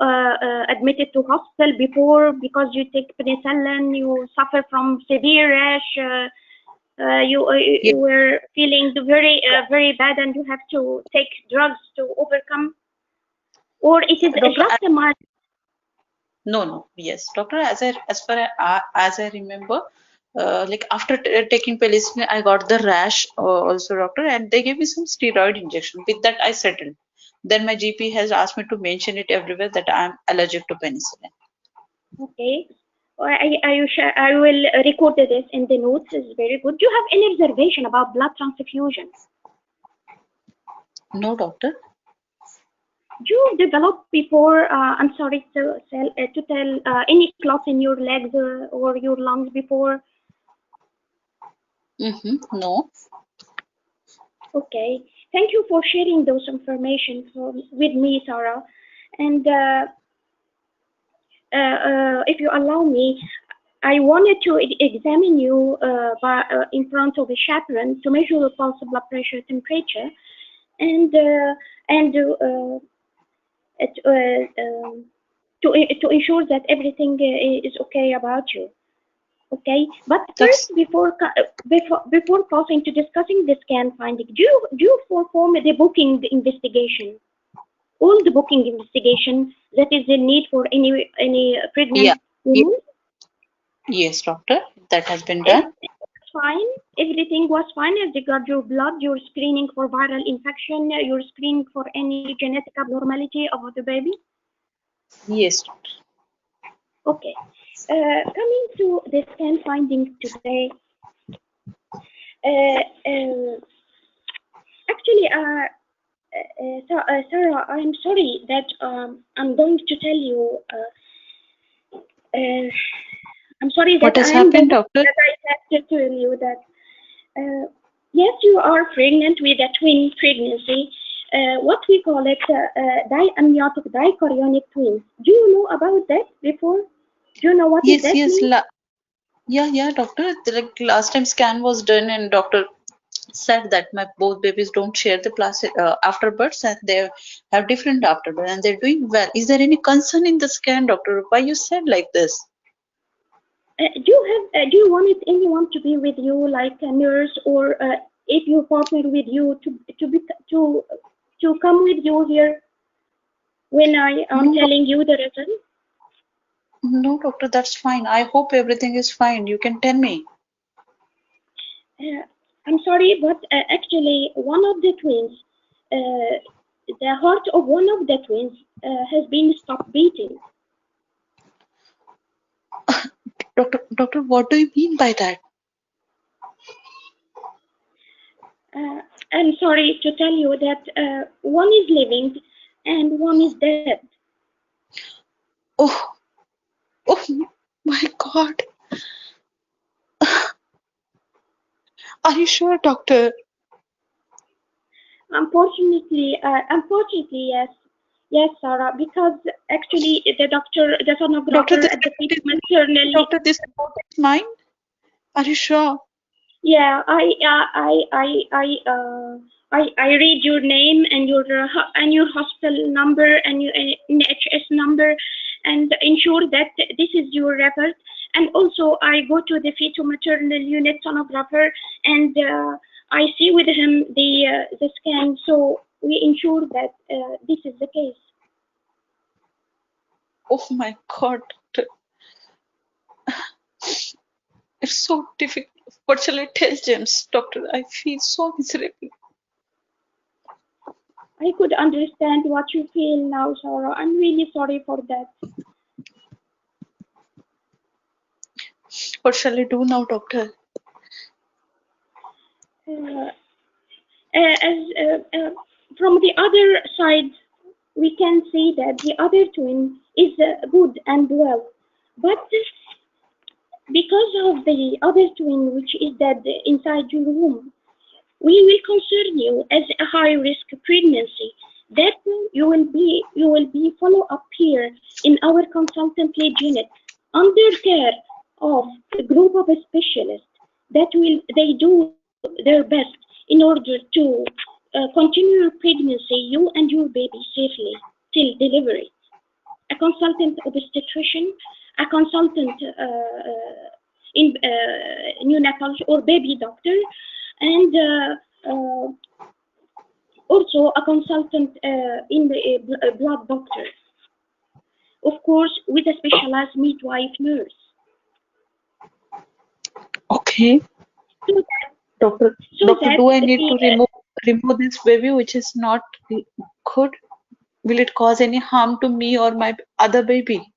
admitted to hospital before because you take penicillin, you suffer from severe rash, Yes. you were feeling very bad and you have to take drugs to overcome, or it is Doctor, just a mild. no. Yes, doctor. As I remember, like after taking penicillin, I got the rash also, doctor, and they gave me some steroid injection. With that, I settled. Then my GP has asked me to mention it everywhere that I am allergic to penicillin. Okay. I will record this in the notes. It's very good. Do you have any reservation about blood transfusion? No, doctor. Do you develop before, I'm sorry to tell, any clots in your legs or your lungs before? No. Okay. Thank you for sharing those information with me, Sarah. And if you allow me, I wanted to examine you in front of a chaperone to measure your pulse, blood pressure, temperature, and it, to ensure that everything is okay about you. Okay, but first, That's before passing to discussing the scan finding, do you perform the booking investigation? All the booking investigation that is the need for any yeah. pregnant Ye- woman. Yes, doctor. That has been done. Everything was fine. Everything was fine as regards your blood, your screening for viral infection, your screening for any genetic abnormality of the baby. Yes, doctor. Okay. Coming to the scan findings today. Actually, Sarah, I'm sorry that I'm going to tell you. I'm sorry What that has I'm the happened, one doctor? that I have to tell you that. Yes, you are pregnant with a twin pregnancy. What we call it diamniotic dichorionic twins. Do you know about that before? Do you know what is Yes, that yes. mean? Yeah, doctor. Like last time scan was done, and doctor said that my both babies don't share the afterbirths, and they have different afterbirth, and they're doing well. Is there any concern in the scan, doctor? Why you said like this? Do you want anyone to be with you, like a nurse, or if you partner with you to come with you here when I am No, telling you the reason? no, doctor. That's fine. I hope everything is fine. You can tell me. Uh, I'm sorry, but actually, one of the twins, the heart of one of the twins has been stopped beating. Doctor, what do you mean by that? Uh, I'm sorry to tell you that one is living and one is dead. Oh, oh my God. Are you sure, doctor? Unfortunately, yes. Yes, Sarah, because actually the Doctor, sonographer at the fetal maternal. doctor, this report is mine. Are you sure? Yeah, I read your name and your hospital number and your NHS number, and ensure that this is your record. And also, I go to the fetal maternal unit sonographer, and I see with him the scan. So we ensure that this is the case. Oh my God, doctor. It's so difficult. What shall I tell James, doctor? I feel so miserable. I could understand what you feel now, Sarah. I'm really sorry for that. What shall I do now, doctor? From the other side, we can see that the other twin is good and well, but because of the other twin which is dead inside your womb, we will concern you as a high-risk pregnancy. That you will be follow up here in our consultant lead unit under care of a group of specialists that they do their best in order to continue your pregnancy, you and your baby safely till delivery. A consultant obstetrician, a consultant in neonatology or baby doctor, and also a consultant in the blood doctor. Of course, with a specialized midwife nurse. Okay. So that, Doctor, so doctor, that do I need to the, remove this baby which is not good? Will it cause any harm to me or my other baby?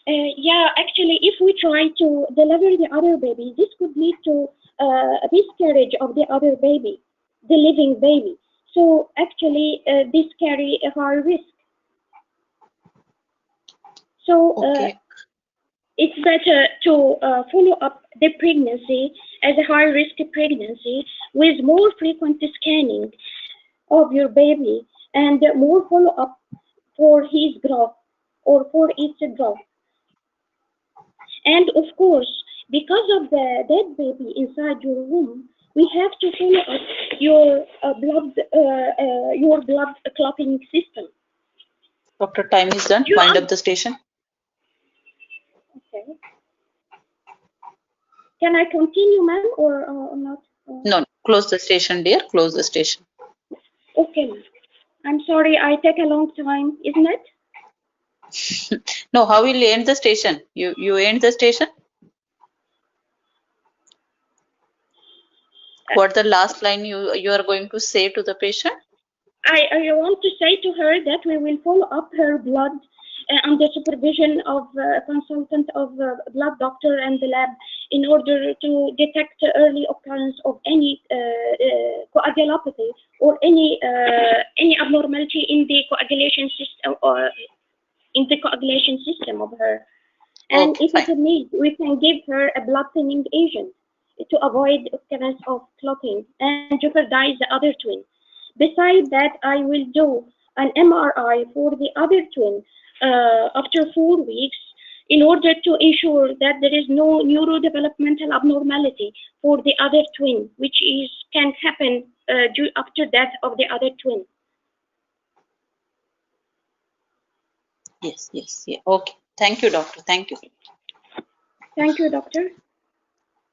yeah, actually, if we try to deliver the other baby, this could lead to a miscarriage of the other baby, the living baby. So actually, this carry a high risk. So Okay. it's better to follow up the pregnancy as a high-risk pregnancy with more frequent scanning of your baby and more follow-up for his growth or for its growth. And of course, because of the dead baby inside your womb, we have to follow up your blood clotting system. Doctor, time is done. You Wind up the station. Okay. Can I continue, ma'am, or not? No, close the station, dear. Close the station. Okay, ma'am. I'm sorry I take a long time, isn't it? No, how will you end the station? You end the station? What the last line you are going to say to the patient? I want to say to her that we will follow up her blood under supervision of a consultant of blood doctor and the lab in order to detect early occurrence of any coagulopathy or any abnormality in the coagulation system or in the coagulation system of her. And Okay, if it's a need, we can give her a blood thinning agent to avoid occurrence of clotting and jeopardize the other twin. Besides that, I will do an MRI for the other twin after 4 weeks in order to ensure that there is no neurodevelopmental abnormality for the other twin, which can happen after death of the other twin. Yes. Yeah. Okay. Thank you, doctor. Thank you. Thank you, doctor.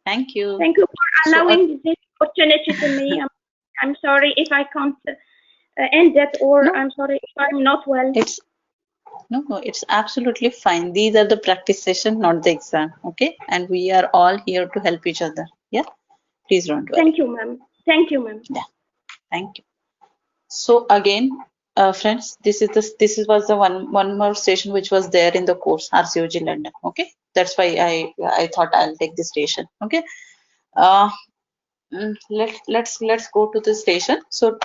Thank you. Thank you for allowing this opportunity to me. I'm sorry if I can't end it, or No. I'm sorry if I'm not well. It's absolutely fine. These are the practice session, not the exam. Okay, and we are all here to help each other. Yeah, please don't worry. Thank you, ma'am. Thank you, ma'am. Yeah, thank you. So again, friends, this was the one more station which was there in the course RCOG London. Okay, that's why I thought I'll take this station. Okay, let's go to the station. So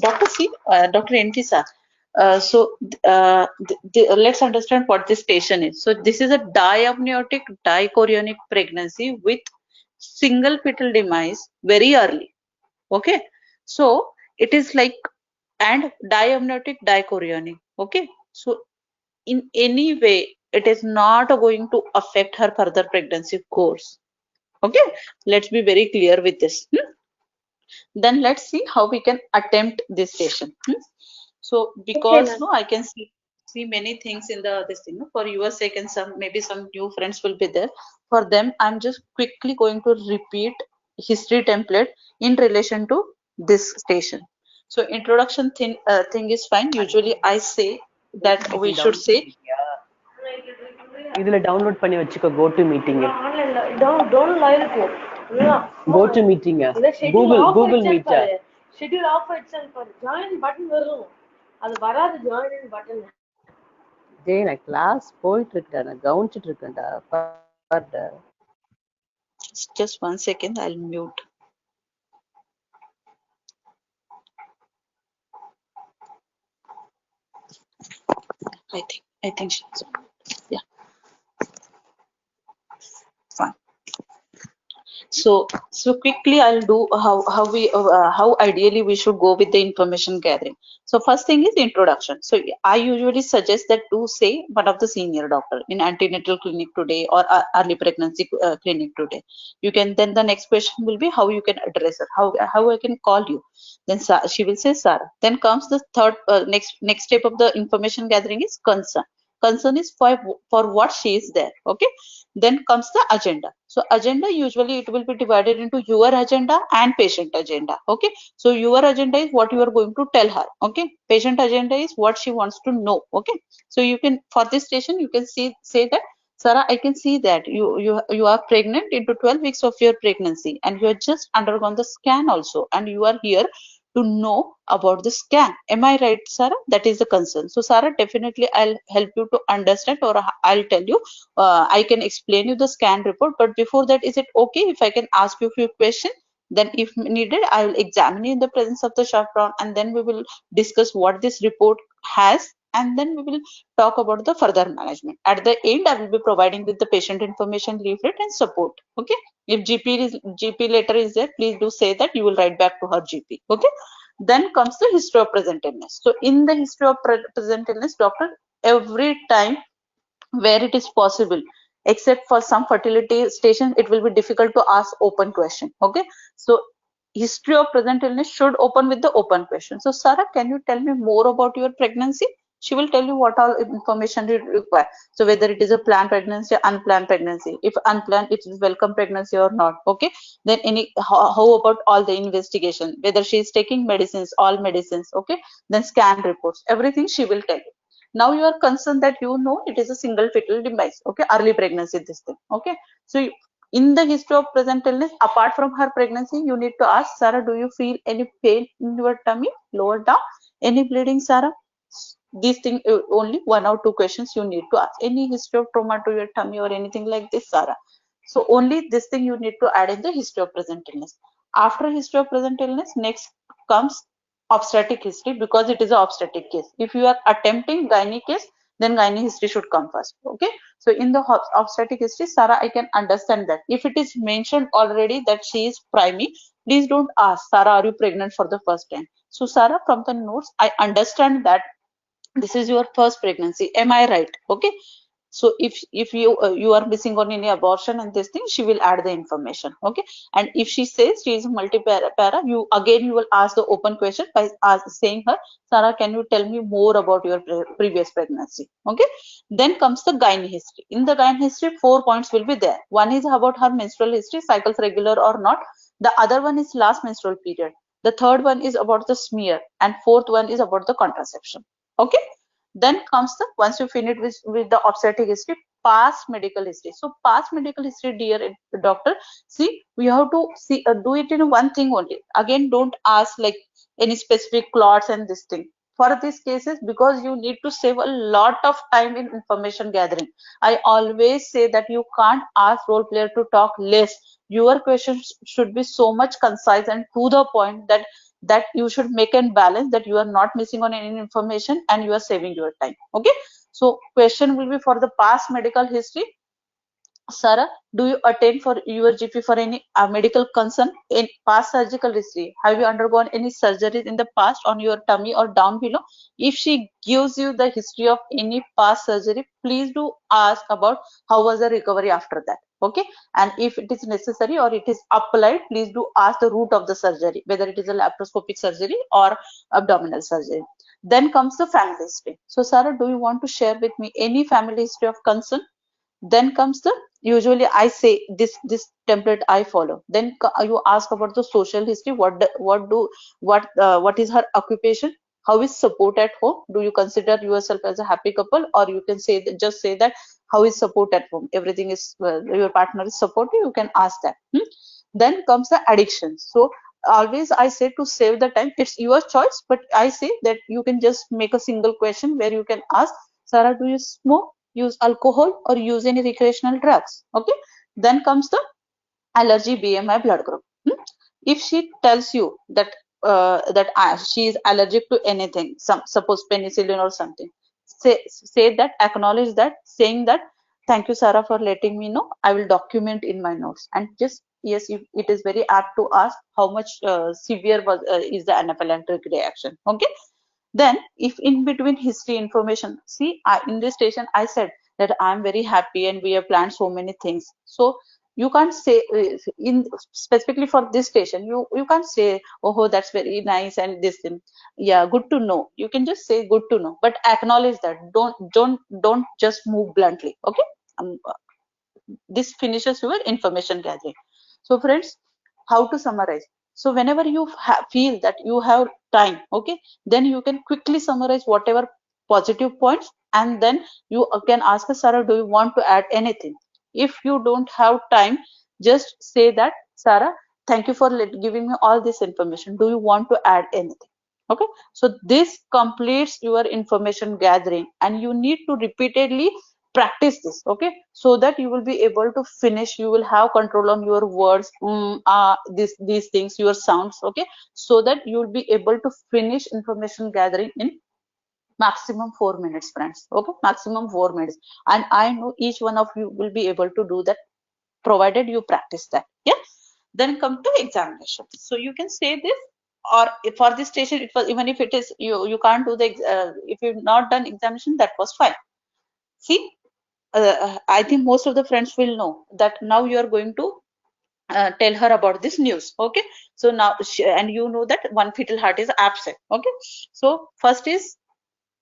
Dr. Intisa, let's understand what this station is. So this is a diamniotic dichorionic pregnancy with single fetal demise very early. Okay, so it is like, and diamniotic dichorionic. Okay, so in any way it is not going to affect her further pregnancy course. Okay, let's be very clear with this. Then let's see how we can attempt this session. So because ma'am. no, I can see many things in the this thing. No? For your sake and some maybe some new friends will be there. For them, I'm just quickly going to repeat history template in relation to this station. So introduction thing is fine. Usually I say that we should say இதுல download பண்ணி வச்சுக்கோ go to meeting go to meeting Google Meet schedule off ஆயிடுச்சு பாரு join button வரும் அது வராது join button டேய் நான் கிளாஸ் போயிட்டு இருக்கேன் நான் கவனிச்சிட்டு இருக்கேன்டா பாருடா just 1 second, I'll mute. I think she's, yeah, fine. So quickly I'll do how ideally we should go with the information gathering. So first thing is introduction. So I usually suggest that to say one of the senior doctor in antenatal clinic today or early pregnancy clinic today. You can, then the next question will be how you can address her, how I can call you. Then she will say Sarah. Then comes the third next step of the information gathering is concern. Concern is for what she is there. Okay, then comes the agenda. So agenda, usually it will be divided into your agenda and patient agenda. Okay, so your agenda is what you are going to tell her. Okay, patient agenda is what she wants to know. Okay, so you can, for this station, you can say that Sarah, I can see that you are pregnant into 12 weeks of your pregnancy and you have just undergone the scan also, and you are here to know about the scan. Am I right, Sarah? That is the concern. So Sarah, definitely I'll help you to understand, or I'll tell you, I can explain you the scan report. But before that, is it okay if I can ask you a few questions? Then if needed, I will examine you in the presence of the chaperone, and then we will discuss what this report has, and then we will talk about the further management. At the end, I will be providing with the patient information leaflet and support. Okay, if GP letter is there, please do say that you will write back to her GP. Okay, then comes the history of present illness. So in the history of present illness, doctor, every time where it is possible, except for some fertility stations, it will be difficult to ask open question. Okay, so history of present illness should open with the open question. So Sarah, can you tell me more about your pregnancy? She will tell you what all information you require. So whether it is a planned pregnancy, unplanned pregnancy, if unplanned, it is welcome pregnancy or not. Okay, then how about all the investigation, whether she is taking medicines, all medicines. Okay, then scan reports, everything she will tell you. Now you are concerned that it is a single fetal demise. Okay, early pregnancy, this thing. Okay, so in the history of present illness, apart from her pregnancy, you need to ask Sarah, do you feel any pain in your tummy, lower down, any bleeding, Sarah? These things, only 1 or 2 questions you need to ask. Any history of trauma to your tummy or anything like this, Sarah? So only this thing you need to add in the history of present illness. After history of present illness, next comes obstetric history, because it is an obstetric case. If you are attempting gynae case, then gynae history should come first. Okay, so in the obstetric history, Sarah, I can understand that if it is mentioned already that she is priming, please don't ask Sarah, are you pregnant for the first time? So Sarah, from the notes, I understand that this is your first pregnancy. Am I right? Okay, so if you are missing on any abortion and this thing, she will add the information. Okay, and if she says she is multi-para, you will ask the open question by saying her, Sarah, can you tell me more about your previous pregnancy? Okay, then comes the gynae history. In the gynae history, 4 points will be there. One is about her menstrual history, cycles regular or not. The other one is last menstrual period. The third one is about the smear, and fourth one is about the contraception. Okay, then comes the, once you finish with the obstetric history, past medical history. So past medical history, dear doctor, see, we have to see do it in one thing only. Again, don't ask like any specific clots and this thing. For these cases, because you need to save a lot of time in information gathering, I always say that you can't ask role player to talk less. Your questions should be so much concise and to the point that you should make a balance, that you are not missing on any information and you are saving your time. Okay, so question will be for the past medical history. Sarah, do you attend for your GP for any medical concern in past surgical history? Have you undergone any surgeries in the past on your tummy or down below? If she gives you the history of any past surgery, please do ask about how was the recovery after that. Okay, and if it is necessary or it is applied, please do ask the root of the surgery, whether it is a laparoscopic surgery or abdominal surgery. Then comes the family history. So, Sarah, do you want to share with me any family history of concern? Then comes the, usually I say this template I follow. Then you ask about the social history. What is her occupation? How is support at home? Do you consider yourself as a happy couple, or you can say that, just say that how is support at home? Everything is your partner is supportive, you can ask that. Then comes the addiction. So always I say to save the time, it's your choice, but I say that you can just make a single question where you can ask, Sarah, do you smoke, use alcohol, or use any recreational drugs? Okay. Then comes the allergy, BMI, blood group. If she tells you that she is allergic to anything, suppose penicillin or something, say that, acknowledge that, saying that, thank you, Sarah, for letting me know. I will document in my notes. And just yes, it is very apt to ask how much severe is the anaphylactic reaction. Okay. Then, if in between history information, see, in this station, I said that I'm very happy and we have planned so many things. So you can't say in specifically for this station, you can't say, oh, that's very nice and this thing. Yeah, good to know. You can just say good to know, but acknowledge that. Don't just move bluntly. Okay. This finishes your information gathering. So friends, how to summarize? So whenever you feel that you have time, okay, then you can quickly summarize whatever positive points, and then you can ask us, Sarah, do you want to add anything? If you don't have time, just say that, Sarah, thank you for giving me all this information. Do you want to add anything? Okay, so this completes your information gathering, and you need to repeatedly practice this. Okay, so that you will be able to finish, you will have control on your words, these things, your sounds. Okay, so that you will be able to finish information gathering in maximum 4 minutes, friends. Okay, maximum 4 minutes, and I know each one of you will be able to do that, provided you practice that. Yeah. Then come to examination. So you can say this, or if for this station it was, even if it is you can't do the if you've not done examination, that was fine. See, I think most of the friends will know that now you are going to tell her about this news. Okay, so now and you know that one fetal heart is absent. Okay, so first is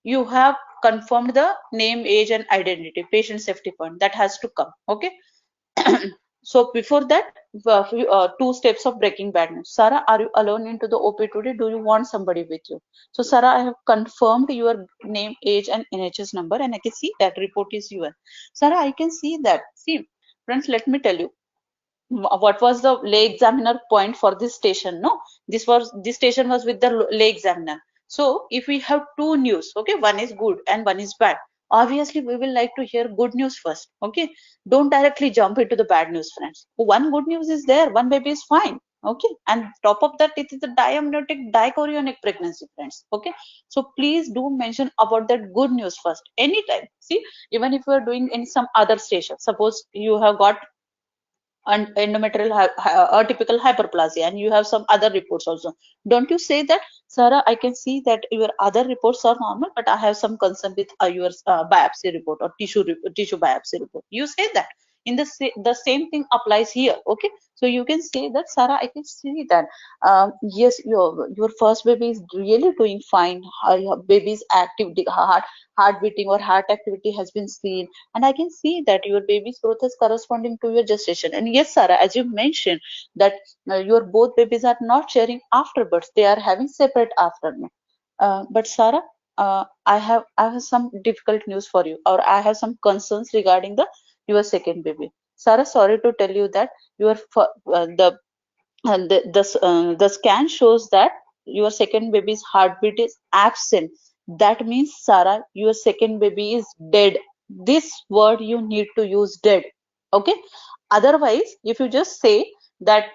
you have confirmed the name, age, and identity, patient safety point, that has to come. Okay. So before that, two steps of breaking bad news. Sarah, are you alone into the OP today? Do you want somebody with you? So Sarah, I have confirmed your name, age, and NHS number, and I can see that report is yours. Sarah, I can see that. See, friends, let me tell you what was the lay examiner point for this station. No, this station was with the lay examiner. So if we have two news, okay, one is good and one is bad, obviously we will like to hear good news first. Okay, don't directly jump into the bad news, friends. One good news is there, one baby is fine. Okay, and top of that, it is a diamniotic dichorionic pregnancy, friends. Okay, so please do mention about that good news first anytime. See, even if you are doing in some other station, suppose you have got and endometrial atypical hyperplasia, and you have some other reports also, don't you say that, Sarah, I can see that your other reports are normal, but I have some concern with your biopsy report or tissue biopsy report. You say that. In the same thing applies here. Okay, so you can say that, Sarah, I can see that yes, your first baby is really doing fine. Your baby's activity, heart beating or heart activity has been seen, and I can see that your baby's growth is corresponding to your gestation. And yes, Sarah, as you mentioned that your both babies are not sharing afterbirths, they are having separate afterbirth. But Sarah, I have some difficult news for you, or I have some concerns regarding your second baby. Sarah, sorry to tell you that your the scan shows that your second baby's heartbeat is absent. That means, Sarah, your second baby is dead. This word you need to use, dead. Okay, otherwise if you just say that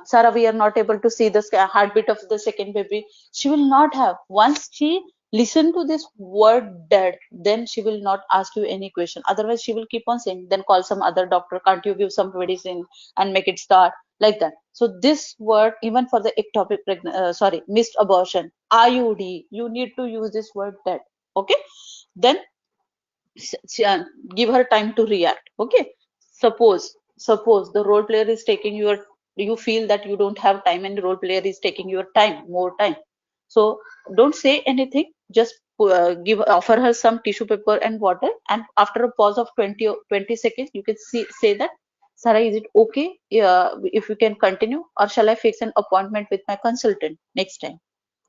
Sarah, we are not able to see the heartbeat of the second baby, she will not have. Once she Listen to this word dead, then she will not ask you any question. Otherwise, she will keep on saying, then call some other doctor. Can't you give some medicine and make it start like that? So this word, even for the ectopic missed abortion, IUD, you need to use this word dead. Okay, then give her time to react. Okay, suppose the role player is taking you feel that you don't have time and the role player is taking your time, more time. So don't say anything, just offer her some tissue paper and water, and after a pause of 20 seconds you can say that, Sarah, is it okay if we can continue, or shall I fix an appointment with my consultant next time?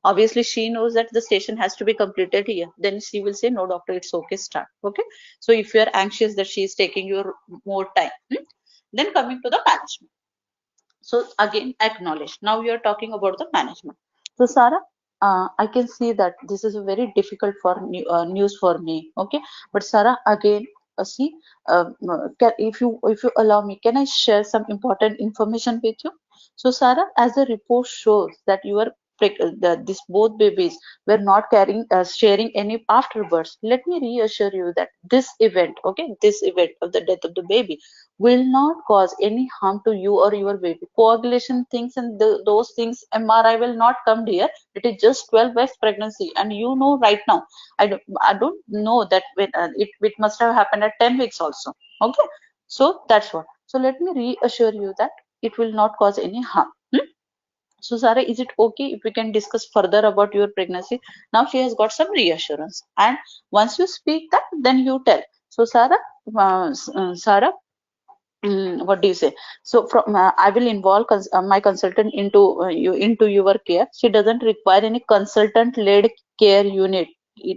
Obviously she knows that the station has to be completed here, then she will say, no doctor, it's okay, start. Okay, so if you are anxious that she is taking your more time, then coming to the management. So again, acknowledge. Now you are talking about the management. So Sarah, I can see that this is a very difficult news for me. Okay, but Sarah, again, see, if you allow me, can I share some important information with you? So Sarah, as the report shows that you are this both babies were not sharing any afterbirths. Let me reassure you that this event, okay, this event of the death of the baby will not cause any harm to you or your baby. Coagulation things and those things, MRI will not come, dear. It is just 12 weeks pregnancy, and you know right now, I don't know that it must have happened at 10 weeks also. Okay, so that's what. So let me reassure you that it will not cause any harm. So Sarah, is it okay if we can discuss further about your pregnancy? Now she has got some reassurance, and once you speak that, then you tell. So Sarah, Sarah, what do you say? So from I will involve my consultant into your care. She doesn't require any consultant led care unit.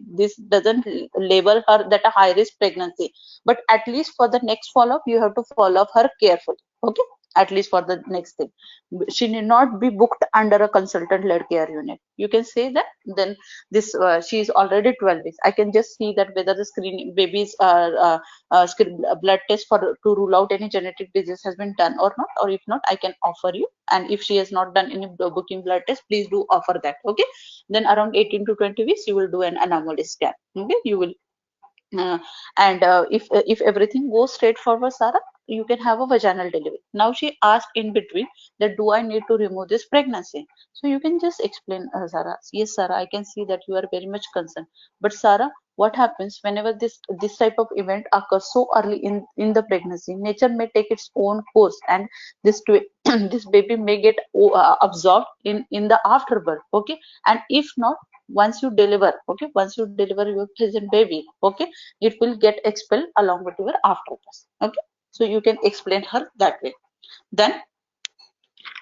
This doesn't label her that a high risk pregnancy, but at least for the next follow up you have to follow up her carefully. Okay, at least for the next thing, she need not be booked under a consultant led care unit. You can say that. Then this she is already 12 weeks. I can just see that whether the screening babies are blood test for to rule out any genetic disease has been done or not, or if not, I can offer you. And if she has not done any booking blood test, please do offer that. Okay, then around 18 to 20 weeks you will do an anomaly scan. Okay, you will and if everything goes straightforward, Sarah, you can have a vaginal delivery. Now she asked in between that, do I need to remove this pregnancy? So you can just explain, Sarah. Yes, Sarah, I can see that you are very much concerned. But Sarah, what happens whenever this type of event occurs so early in the pregnancy? Nature may take its own course, and this this baby may get absorbed in the afterbirth. Okay, and if not, once you deliver, okay, once you deliver your present baby, okay, it will get expelled along with your afterbirth. Okay, so you can explain her that way. Then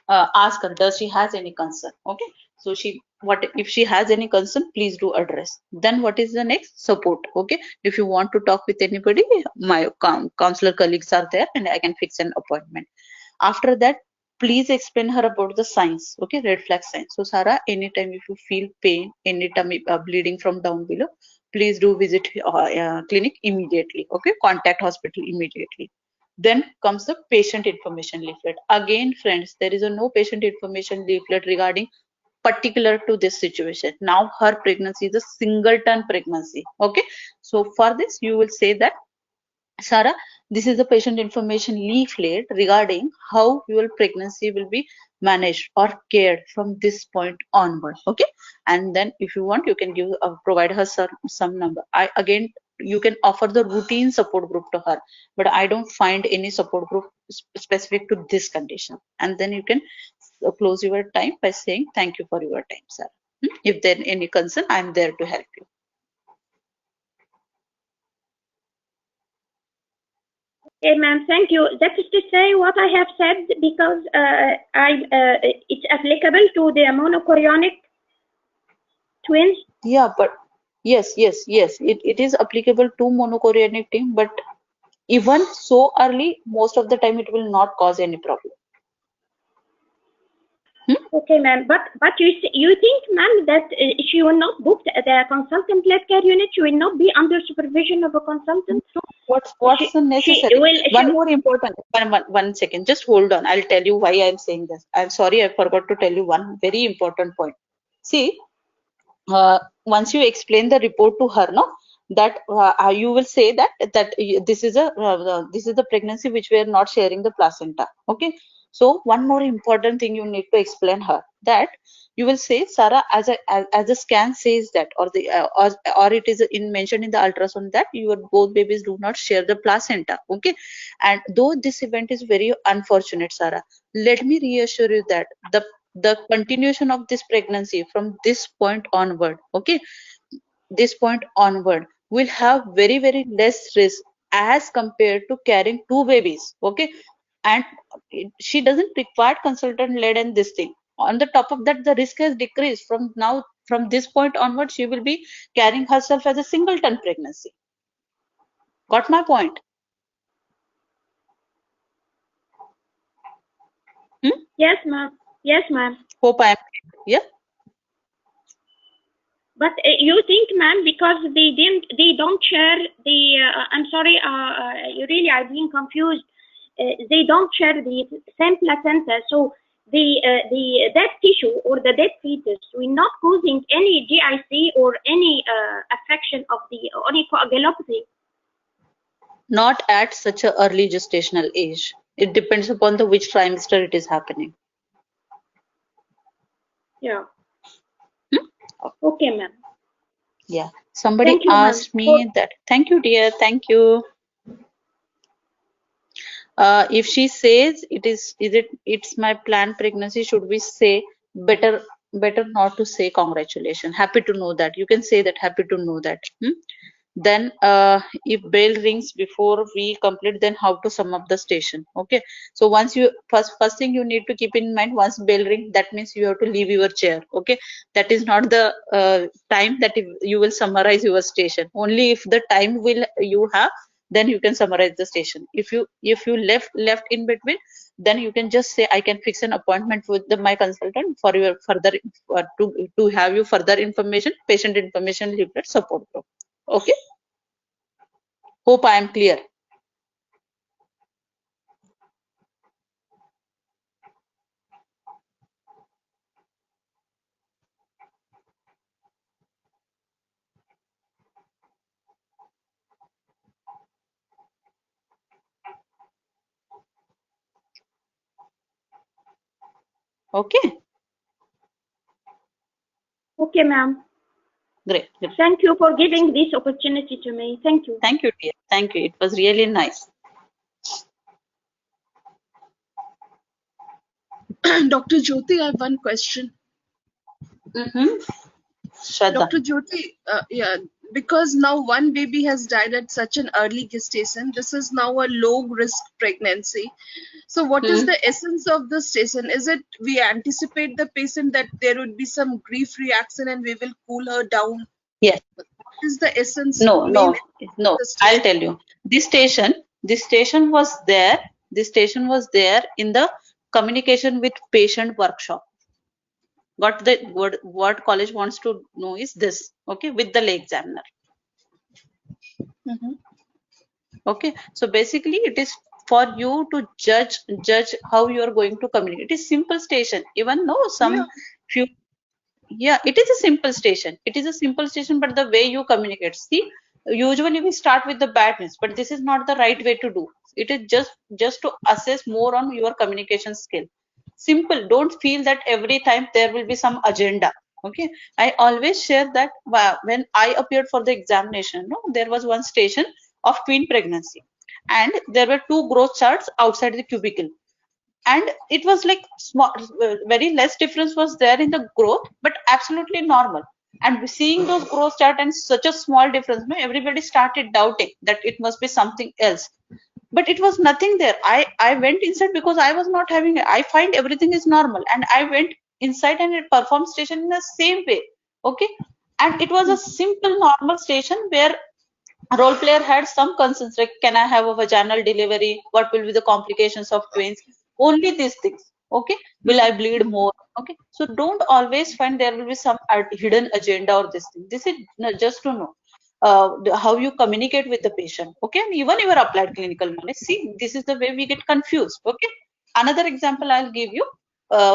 ask her, does she has any concern? Okay, so what if she has any concern, please do address. Then what is the next? Support. Okay, if you want to talk with anybody, my counselor colleagues are there and I can fix an appointment. After that, please explain her about the signs. Okay, red flag signs. So Sarah, anytime if you feel pain, anytime bleeding from down below, please do visit clinic immediately. Okay, contact hospital immediately. Then comes the patient information leaflet. Again, friends, there is a no patient information leaflet regarding particular to this situation. Now her pregnancy is a singleton pregnancy. Okay, so for this you will say that, Sarah, this is a patient information leaflet regarding how your pregnancy will be managed or cared from this point onward. Okay, and then if you want, you can provide her some number. You can offer the routine support group to her, but I don't find any support group specific to this condition. And then you can close your time by saying, thank you for your time, sir. If there any concern, I'm there to help you. Okay, ma'am, thank you. That is to say what I have said, because it's applicable to the monochorionic twins. Yeah, but yes, it is applicable to monochorionic team, but even so early, most of the time it will not cause any problem. Okay, ma'am, but you think, ma'am, that she will not book the consultant-led care unit? She will not be under supervision of a consultant? What's the necessary? One more important. One second, just hold on. I'll tell you why I'm saying this. I'm sorry, I forgot to tell you one very important point. See, once you explain the report to her, no, that you will say that this is the pregnancy which we are not sharing the placenta. Okay. So one more important thing you need to explain her, that you will say, Sarah, as a scan says that, or the or it is mentioned in the ultrasound that your both babies do not share the placenta. Okay. And though this event is very unfortunate, Sarah, let me reassure you that the continuation of this pregnancy from this point onward, okay, this point onward will have very, very less risk as compared to carrying two babies. Okay. And she doesn't require consultant led and this thing. On the top of that, the risk has decreased. From this point onward, she will be carrying herself as a singleton pregnancy. Got my point? Yes, ma'am. Yes, ma'am. Hope I am, yeah. But you think, ma'am, because they don't share the. I'm sorry. I've been confused. They don't share the same placenta, so the dead tissue or the dead fetus will not causing any GIC or any affection of the any coagulopathy. Not at such a early gestational age. It depends upon the which trimester it is happening. Yeah. Okay, ma'am. Yeah. Somebody Thank you, ma'am. asked me that. Thank you, dear. Thank you. If she says it's my planned pregnancy, should we say better not to say congratulations? Happy to know that. You can say that. Happy to know that. Then if bell rings before we complete, then how to sum up the station? Okay. So once you first thing you need to keep in mind, once bell ring, that means you have to leave your chair. Okay. That is not the time that you will summarize your station. Only if the time will you have, then you can summarize the station. If you left in between, then you can just say, I can fix an appointment with my consultant for your further to have you further information, patient information leaflet support group. Okay. Hope I am clear. Okay. Okay, ma'am. Great. Thank you for giving this opportunity to me. Thank you. Thank you, dear. Thank you. It was really nice. Dr. Jyoti, I have one question. Shraddha. Dr. Jyoti, yeah, because now one baby has died at such an early gestation, this is now a low risk pregnancy. So what is the essence of the station? Is it we anticipate the patient that there would be some grief reaction and we will cool her down? Yes. What is the essence? No. I'll tell you. This station was there. This station was there in the communication with patient workshop. What college wants to know is this. Okay, with the lay examiner. Okay, so basically it is for you to judge how you are going to communicate. It is simple station, even though few. Yeah, it is a simple station. It is a simple station, but the way you communicate. See, usually we start with the bad news, but this is not the right way to do. It is just to assess more on your communication skill. Simple. Don't feel that every time there will be some agenda. Okay. I always share that when I appeared for the examination, there was one station of twin pregnancy, and there were two growth charts outside the cubicle. And it was like small, very less difference was there in the growth, but absolutely normal. And seeing those growth chart and such a small difference, everybody started doubting that it must be something else. But it was nothing there. I went inside because I was not having it. I find everything is normal, and I went inside and it performed station in the same way. Okay. And it was a simple normal station where role player had some concerns like, can I have a vaginal delivery? What will be the complications of twins? Only these things. Okay. Will I bleed more? Okay. So don't always find there will be some hidden agenda or this thing. This is just to know how you communicate with the patient. Okay. And even your applied clinical knowledge. See, this is the way we get confused. Okay. Another example I'll give you.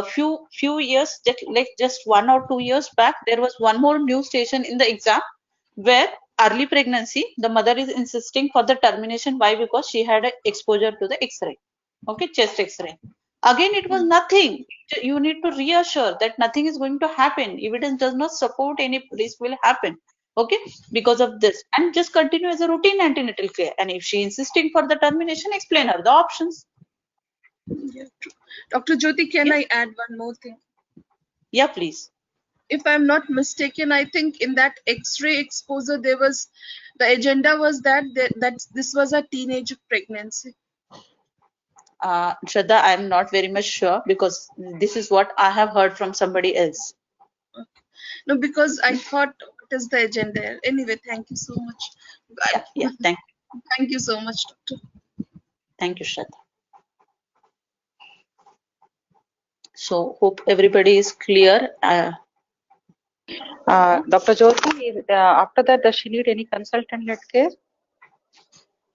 few years, just 1 or 2 years back, there was one more new station in the exam where early pregnancy, the mother is insisting for the termination. Why? Because she had a exposure to the X-ray, okay, chest X-ray. Again, it was nothing. You need to reassure that nothing is going to happen. Evidence does not support any risk will happen. Okay, because of this, and just continue as a routine antenatal care. And if she insisting for the termination, explain her the options. Yeah, true. Dr. Jyoti, can Yeah. I add one more thing? Yeah, please. If I'm not mistaken, I think in that X-ray exposure, there was the agenda was that this was a teenage pregnancy. Shraddha, I'm not very much sure because this is what I have heard from somebody else. No, because I thought it is the agenda. Anyway, thank you so much. Yeah, Thank you so much, doctor. thank you, Shraddha. So hope everybody is clear. Dr. Jyoti, after that, does she need any consultant-led care?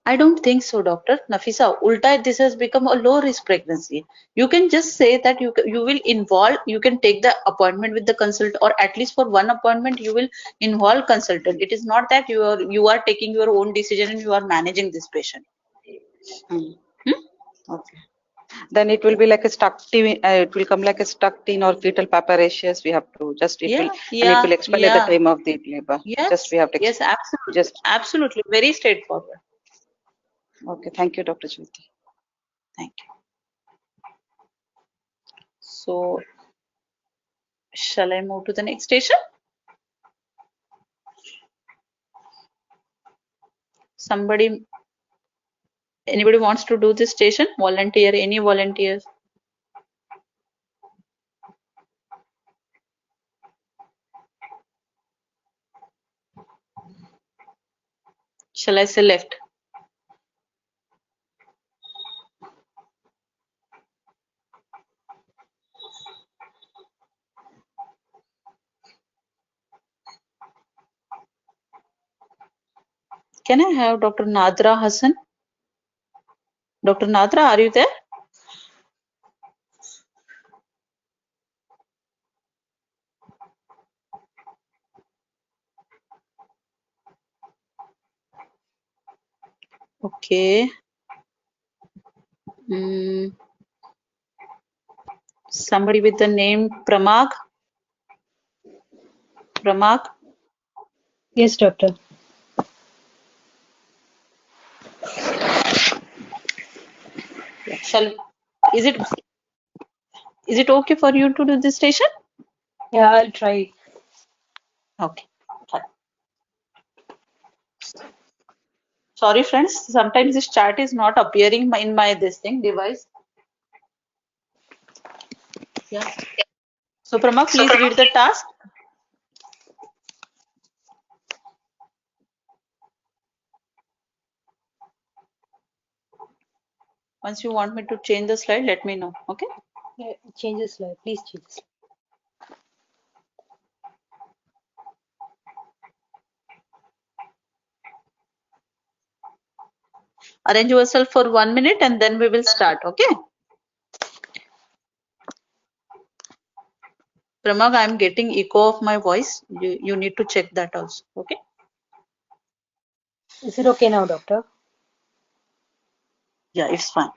I don't think so, Doctor. Nafisa, ulta, this has become a low risk pregnancy. You can just say that you will involve, you can take the appointment with the consultant, or at least for one appointment you will involve consultant. It is not that you are taking your own decision and you are managing this patient. Okay. Then it will be like a stuck teen, it will come like a stuck teen or fetal paparachus. We have to just, it will expel at the time of the labor. Yes, just we have to yes, absolutely. Absolutely. Very straightforward. Okay, thank you, Dr. Jyoti. Thank you. So, shall I move to the next station? Anybody wants to do this station? Volunteer, any volunteers? Shall I say left? Can I have Dr. Nadra Hassan? Dr. Nadra, are you there? Okay. Somebody with the name Pramag? Pramag? Yes, doctor. Is it okay for you to do this station? Yeah, I'll try. Okay, fine. Sorry, friends. Sometimes this chart is not appearing in my device. Yeah. So, Pramag, please read the task. Once you want me to change the slide, let me know. Okay. Yeah, change the slide. Please change the slide. Arrange yourself for 1 minute and then we will start. Okay. Pramag, I am getting echo of my voice. You need to check that also. Okay. Is it okay now, doctor? Yeah, it's fine.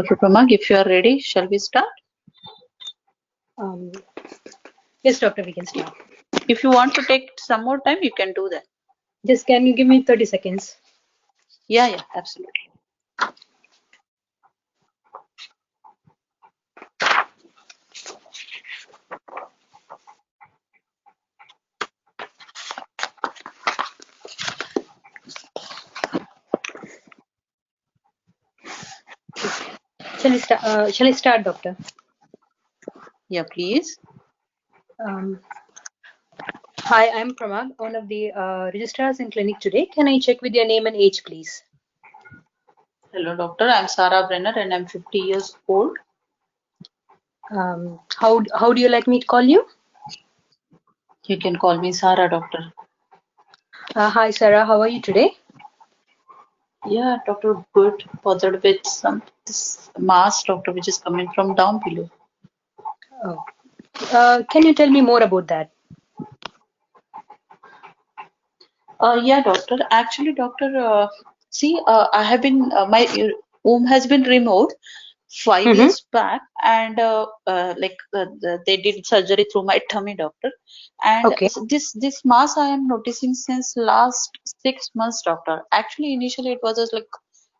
Dr. Pramag, if you are ready, shall we start? Um, yes, doctor, we can start. If you want to take some more time, you can do that. Just can you give me 30 seconds? Yeah, absolutely. Shall I start, doctor? Yeah, please. Hi, I'm Pramag, one of the registrars in clinic today. Can I check with your name and age, please? Hello, doctor. I'm Sarah Brenner and I'm 50 years old. How do you like me to call you? You can call me Sarah, doctor. Hi, Sarah. How are you today? Yeah, doctor, good. Bothered with this mass, doctor, which is coming from down below. Oh. Can you tell me more about that? Yeah, doctor. Actually, doctor, I have been my womb has been removed 5 years back, and they did surgery through my tummy, doctor. And Okay. this mass I am noticing since last 6 months, doctor. Actually, initially it was just like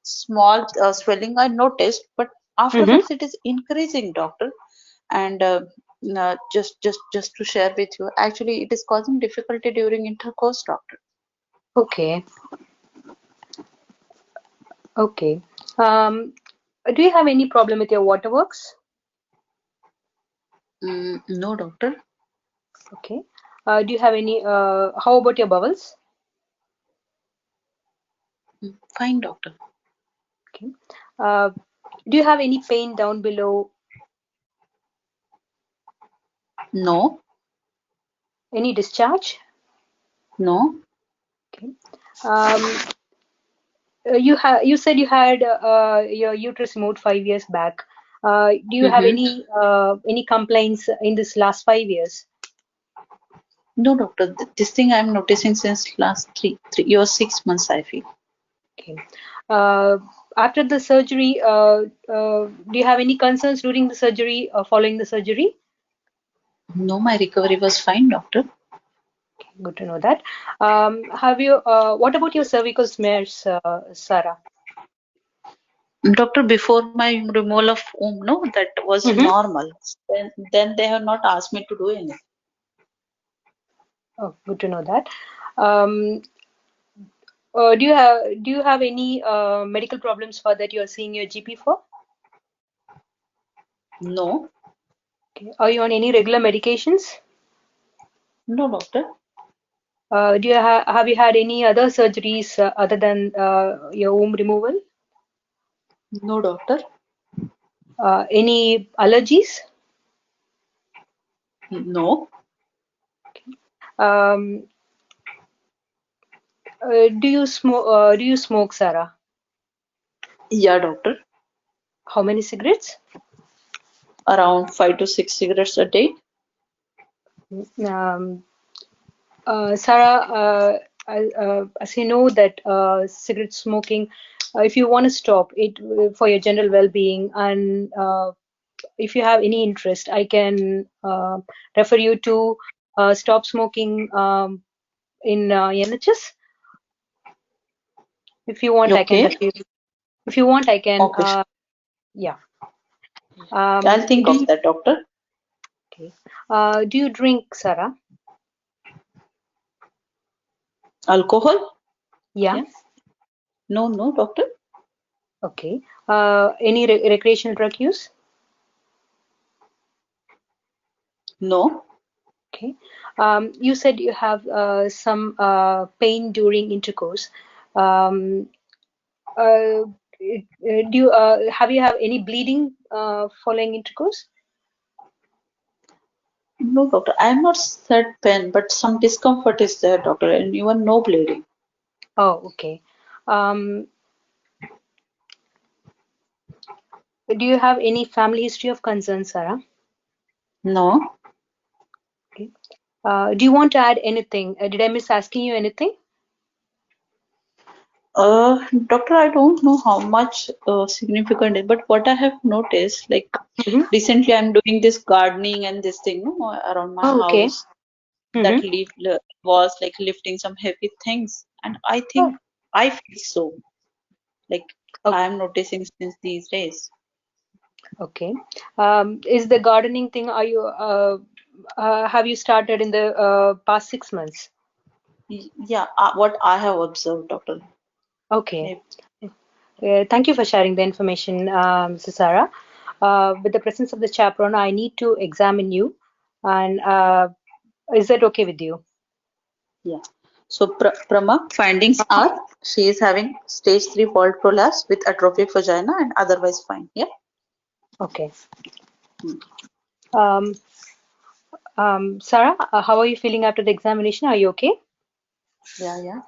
small swelling I noticed, but afterwards it is increasing, doctor. And just to share with you, actually it is causing difficulty during intercourse, doctor. Okay. Okay. Do you have any problem with your waterworks? No, doctor. Okay. Do you have any, how about your bowels? Fine, doctor. Okay. Do you have any pain down below? No. Any discharge? No. Okay. You said you had your uterus removed 5 years back. Do you have any complaints in this last 5 years? No, doctor. This thing I'm noticing since last three or 6 months, I feel. Okay. After the surgery, do you have any concerns during the surgery or following the surgery? No, my recovery was fine, doctor. Okay, good to know that. What about your cervical smears, Sarah? Doctor, before my removal of womb, no, that was normal. Then they have not asked me to do anything. Oh, good to know that. Do you have any medical problems for that you are seeing your GP for? No. Okay. Are you on any regular medications? No, doctor. Do you have you had any other surgeries other than your womb removal? No, doctor. Any allergies? No. Do you smoke? Do you smoke, Sarah? Yeah, doctor. How many cigarettes? Around 5 to 6 cigarettes a day. Sarah, as you know that cigarette smoking, if you want to stop it for your general well-being, and if you have any interest, I can refer you to stop smoking in NHS. If you want, I can refer you. If you want, I can. Okay. Yeah. I'll think of that, doctor. Okay. Do you drink, Sarah? Alcohol? Yeah. No, doctor. Okay. Any recreational drug use? No. Okay. You said you have some pain during intercourse. Have you any bleeding following intercourse? No, doctor. I am not said pain, but some discomfort is there, doctor, and even no bleeding. Oh, okay. Do you have any family history of concern, Sarah? No. Okay. Do you want to add anything? Did I miss asking you anything? Doctor, I don't know how much significant it, but what I have noticed, like Mm-hmm. recently, I'm doing this gardening and this thing, no, around my Oh, okay. house. That Mm-hmm. was like lifting some heavy things, and I Oh, think I feel so. Like okay. I'm noticing since these days. Okay. Is the gardening thing, are you have you started in the past 6 months? Yeah, what I have observed, doctor. Okay. Maybe. Thank you for sharing the information, Mrs. Sarah. With the presence of the chaperone, I need to examine you. And is that okay with you? Yeah. So Prama findings are she is having stage 3 wall prolapse with atrophic vagina and otherwise fine. Yeah. Okay. Hmm. Sarah, how are you feeling after the examination? Are you okay? Yeah.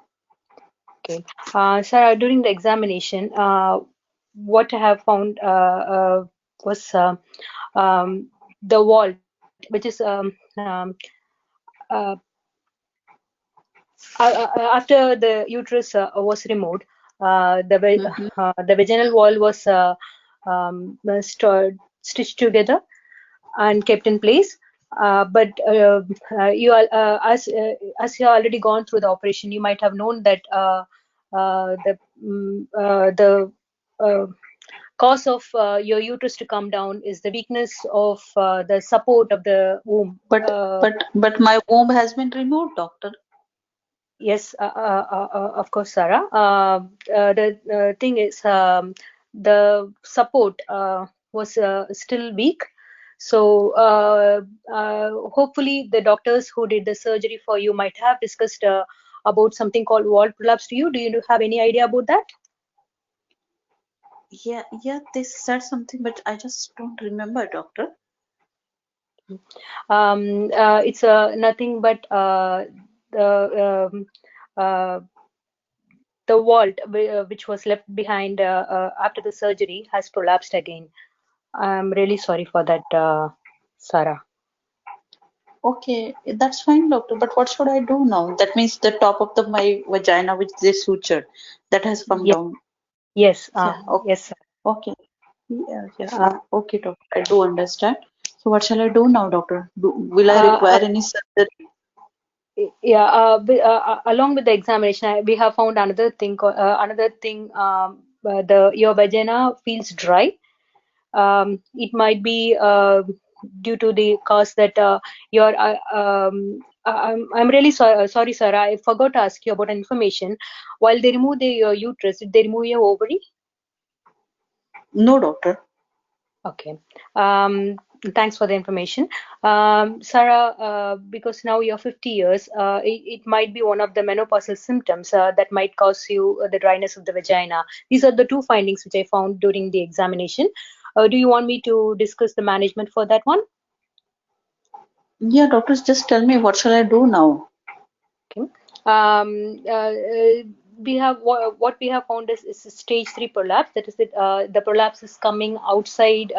Okay. Sarah, during the examination, what I have found was the vault, which is uh, after the uterus was removed, Mm-hmm. the vaginal wall was stitched together and kept in place. But as you already gone through the operation, you might have known that the uh, cause of your uterus to come down is the weakness of the support of the womb. But my womb has been removed, doctor. Yes, of course, Sarah. The thing is, the support was still weak. So, hopefully, the doctors who did the surgery for you might have discussed about something called wall prolapse to you. Do you have any idea about that? Yeah, they said something, but I just don't remember, doctor. It's nothing but uh, the vault which was left behind after the surgery has prolapsed again. I'm really sorry for that, Sarah. Okay, that's fine, doctor. But what should I do now? That means the top of my vagina, which they sutured, that has come Yes, down. yes, Yeah. Okay. yes, sir. Okay. Yeah. Uh, Okay, doctor. I do understand. So what shall I do now, doctor? Will I uh, require any surgery? yeah, along with the examination, we have found another thing. Another thing, the your vagina feels dry. It might be due to the cause that your I'm really sorry, sir. I forgot to ask you about information. While they remove your uterus, did they remove your ovary? No, doctor. Okay. Thanks for the information. Sarah, because now you're 50 years, it might be one of the menopausal symptoms that might cause you the dryness of the vagina. These are the two findings which I found during the examination. Do you want me to discuss the management for that one? Yeah, doctors, just tell me what shall I do now? Okay. We have what we have found is stage 3 prolapse. That is, the prolapse is coming outside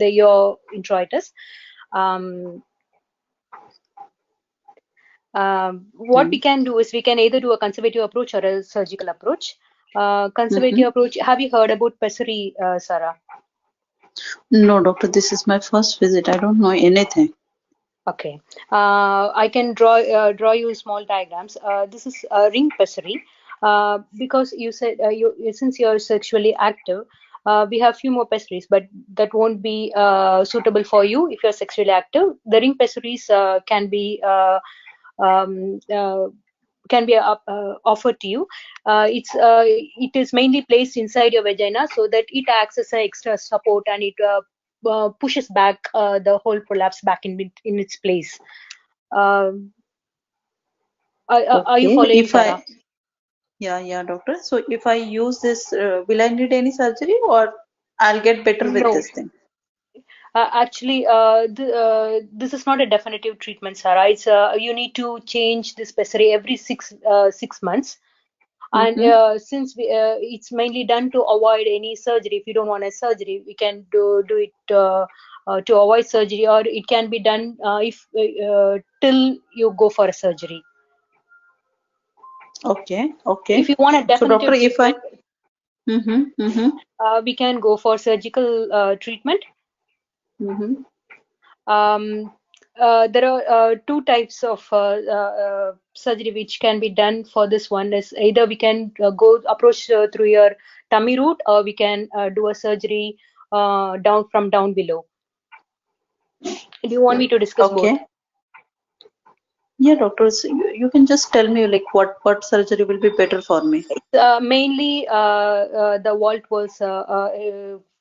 your introitus. What we can do is we can either do a conservative approach or a surgical approach. Conservative Mm-hmm. approach. Have you heard about pessary, Sarah? No, doctor, this is my first visit. I don't know anything. Okay. I can draw you small diagrams. This is ring pessary. Because you said since you're sexually active, we have few more pessaries, but that won't be suitable for you if you're sexually active. The ring pessaries um, uh, can be offered to you. It is mainly placed inside your vagina so that it acts as an extra support, and it pushes back the whole prolapse back in its place. Um, are you Okay, following, Sarah? yeah, doctor. So if I use this, will I need any surgery or I'll get better with No. this thing? Actually, this is not a definitive treatment, Sarah. It's you need to change this pessary every 6 months. And Mm-hmm. since it's mainly done to avoid any surgery, if you don't want a surgery, we can do it to avoid surgery, or it can be done if till you go for a surgery. Okay. Okay. If you want a So doctor, definitive if I treatment, we can go for surgical treatment. There are two types of surgery which can be done for this one. Is either we can go approach through your tummy route, or we can do a surgery down below. Do you want me to discuss both? Okay. Yeah, doctors, you can just tell me like what surgery will be better for me. Mainly, the vault was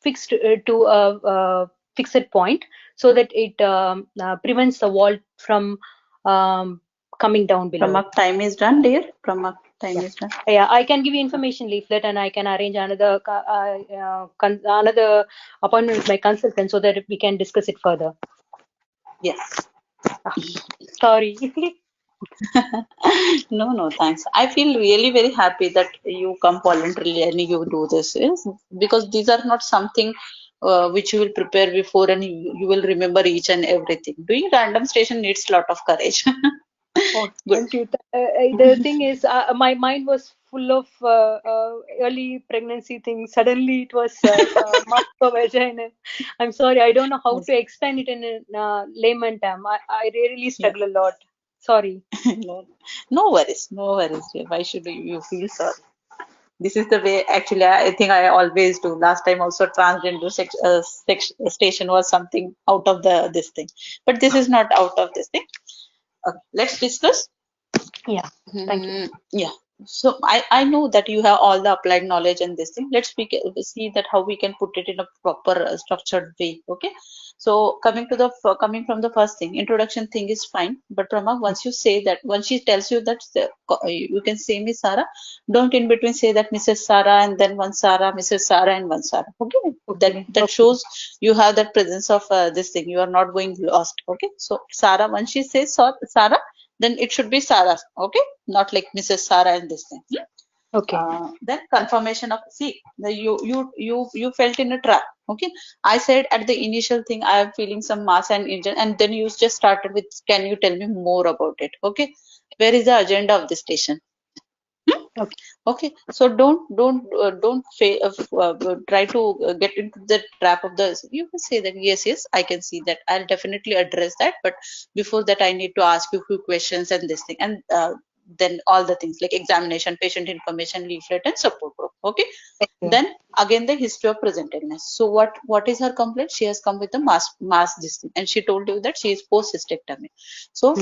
fixed to a fixed point so that it prevents the vault from coming down below. Pramak, time is done, dear. Pramak, time is done. Yeah, I can give you information leaflet, and I can arrange another another appointment with my consultant so that we can discuss it further. Yes. Sorry. No, thanks. I feel really very happy that you come voluntarily and you do this, yes? Because these are not something which you will prepare before and you will remember each and everything. Doing random station needs a lot of courage. Oh, Good. thank you. The thing is, my mind was full of early pregnancy things. Suddenly, it was mask of vagina. I'm sorry, I don't know how to explain it in a layman term. I really struggle a lot. Sorry. No worries, no worries. Dear. Why should you feel sorry? This is the way, actually, I think I always do. Last time also transgender station was something out of this thing. But this is not out of this thing. Okay, let's discuss. Yeah, thank you. Yeah. So I know that you have all the applied knowledge and this thing. Let's see that how we can put it in a proper structured way. Okay. So coming from the first thing, introduction thing is fine. But Prama, once you say that, once she tells you that you can say Miss Sarah, don't in between say that Mrs. Sarah and then one Sarah, Mrs. Sarah and one Sarah. Okay. That shows you have that presence of this thing. You are not going lost. Okay. So Sarah, once she says Sarah, then it should be Sarah, okay? Not like Mrs. Sarah and this thing. Okay. Then confirmation of you felt in a trap, okay? I said at the initial thing I am feeling some mass and injury, and then you just started with, can you tell me more about it? Okay, where is the agenda of this station? Okay, so don't try to get into the trap of the. You can say that yes, I can see that. I'll definitely address that. But before that, I need to ask you a few questions and this thing, and then all the things like examination, patient information, leaflet, and support group. Okay. Then again the history of present illness. So what is her complaint? She has come with a mass this thing, and she told you that she is post cystectomy. So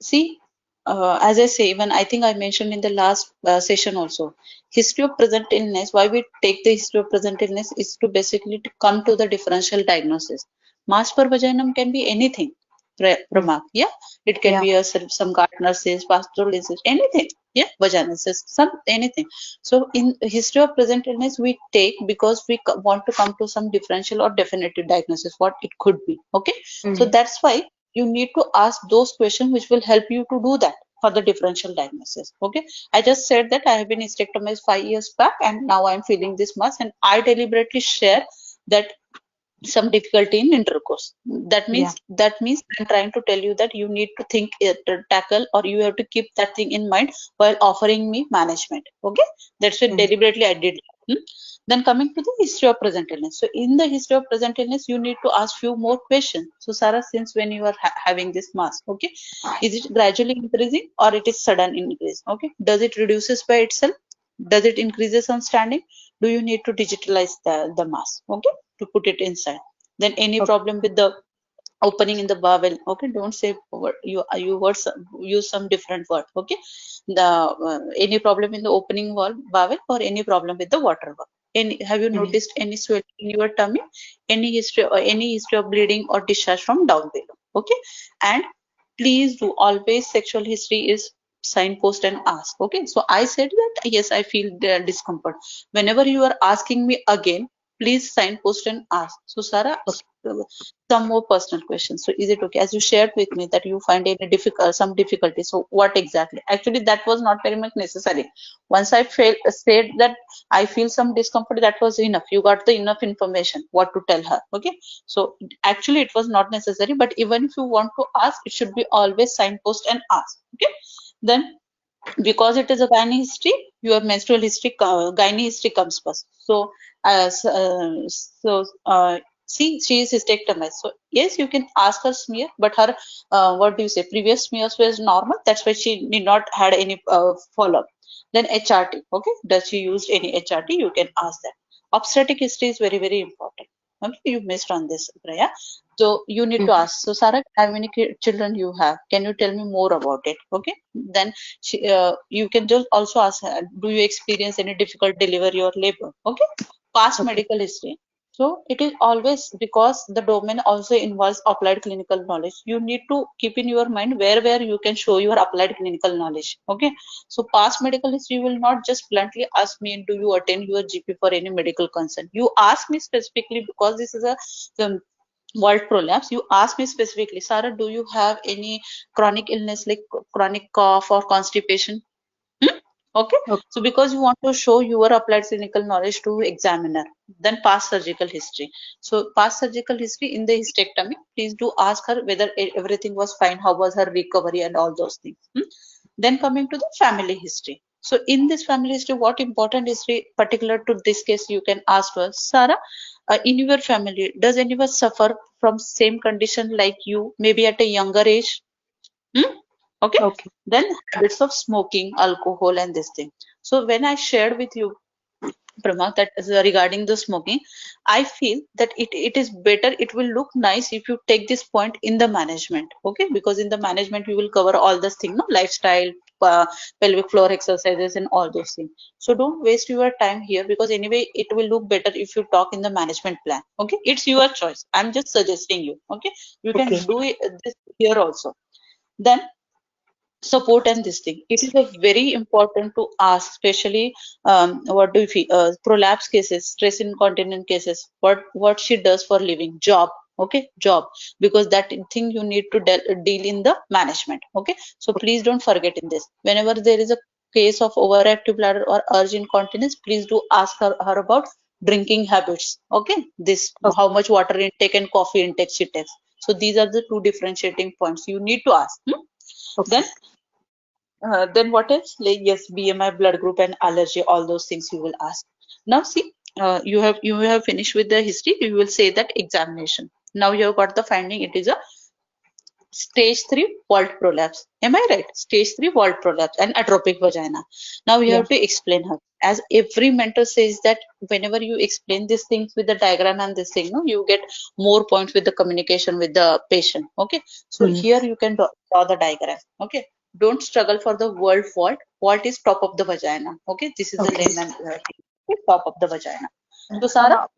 see. As I say, even I think I mentioned in the last session also, history of present illness, why we take the history of present illness is to basically to come to the differential diagnosis. Mass per vaginum can be anything, Pramak, yeah? It can be some Gardner cyst, pastoral disease, anything, yeah? Vaginal cyst, anything. So in history of present illness, we take because we want to come to some differential or definitive diagnosis, what it could be, okay? So that's why you need to ask those questions which will help you to do that for the differential diagnosis. Okay, I just said that I have been hysterectomized 5 years back and now I'm feeling this mass, and I deliberately share that some difficulty in intercourse. That means I'm trying to tell you that you need to think, tackle, or you have to keep that thing in mind while offering me management. Okay, that's what deliberately I did. Then coming to the history of present illness. So in the history of present illness, you need to ask few more questions. So Sarah, since when you are having this mass, okay, is it gradually increasing or it is sudden increase? Okay, does it reduces by itself? Does it increases on standing? Do you need to digitalize the mass? Okay, to put it inside. Then any problem with the opening in the bowel? Okay, don't say use some different word. Okay, the any problem in the opening bowel or any problem with the water valve? Have you noticed any swelling in your tummy? Any history of bleeding or discharge from down below? Okay, and please do always sexual history is signpost and ask. Okay, so I said that yes, I feel the discomfort. Whenever you are asking me again, please signpost and ask. So Sarah, some more personal questions. So is it okay? As you shared with me that you find any some difficulty. So what exactly? Actually, that was not very much necessary. Once I said that I feel some discomfort, that was enough. You got the enough information what to tell her. Okay. So actually, it was not necessary. But even if you want to ask, it should be always signpost and ask. Okay. Then because it is a gynae history, your menstrual history, gynae history comes first. So, see, she is hysterectomized. So, yes, you can ask her smear, but her, what do you say, previous smears was normal. That's why she did not had any follow-up. Then HRT, okay, does she use any HRT? You can ask that. Obstetric history is very, very important. Okay, you missed on this, Priya. So you need to ask. So, Sarah, how many children you have? Can you tell me more about it? Okay. Then you can just also ask her, do you experience any difficult delivery or labor? Okay. Past medical history. So it is always because the domain also involves applied clinical knowledge. You need to keep in your mind where you can show your applied clinical knowledge. Okay. So past medical history, you will not just bluntly ask me, do you attend your GP for any medical concern? You ask me specifically because this is a world prolapse. You ask me specifically, Sarah, do you have any chronic illness like chronic cough or constipation? Okay. So because you want to show your applied clinical knowledge to examiner, then past surgical history. So past surgical history in the hysterectomy, please do ask her whether everything was fine, how was her recovery and all those things. Then coming to the family history. So in this family history, what important history particular to this case you can ask her, Sarah, in your family, does anyone suffer from same condition like you, maybe at a younger age? Okay. Then habits of smoking, alcohol, and this thing. So when I shared with you, Pramag, that is regarding the smoking, I feel that it is better, it will look nice if you take this point in the management. Okay, because in the management we will cover all this thing, no, lifestyle, pelvic floor exercises, and all those things. So don't waste your time here, because anyway it will look better if you talk in the management plan. Okay, it's your choice. I'm just suggesting you. Okay, you can do it, this here also. Then support and this thing, it is a very important to ask, especially what do you feel, prolapse cases, stress incontinent cases, what she does for living, job. Okay, job, because that thing you need to deal in the management. Okay, so please don't forget in this, whenever there is a case of overactive bladder or urge incontinence, please do ask her about drinking habits. Okay, this how much water intake and coffee intake she takes. So these are the two differentiating points you need to ask. Then what else? Like, yes, BMI, blood group, and allergy. All those things you will ask. Now see, you have finished with the history. You will say that examination. Now you have got the finding. It is a stage 3 vault prolapse. Am I right? Stage 3 vault prolapse and atrophic vagina. Now you have to explain her. As every mentor says that whenever you explain these things with the diagram and this thing, no, you get more points with the communication with the patient. Okay. So here you can draw the diagram. Okay. Don't struggle for the word vault. Vault is top of the vagina. Okay. This is the layman thing. Top of the vagina. So Sarah,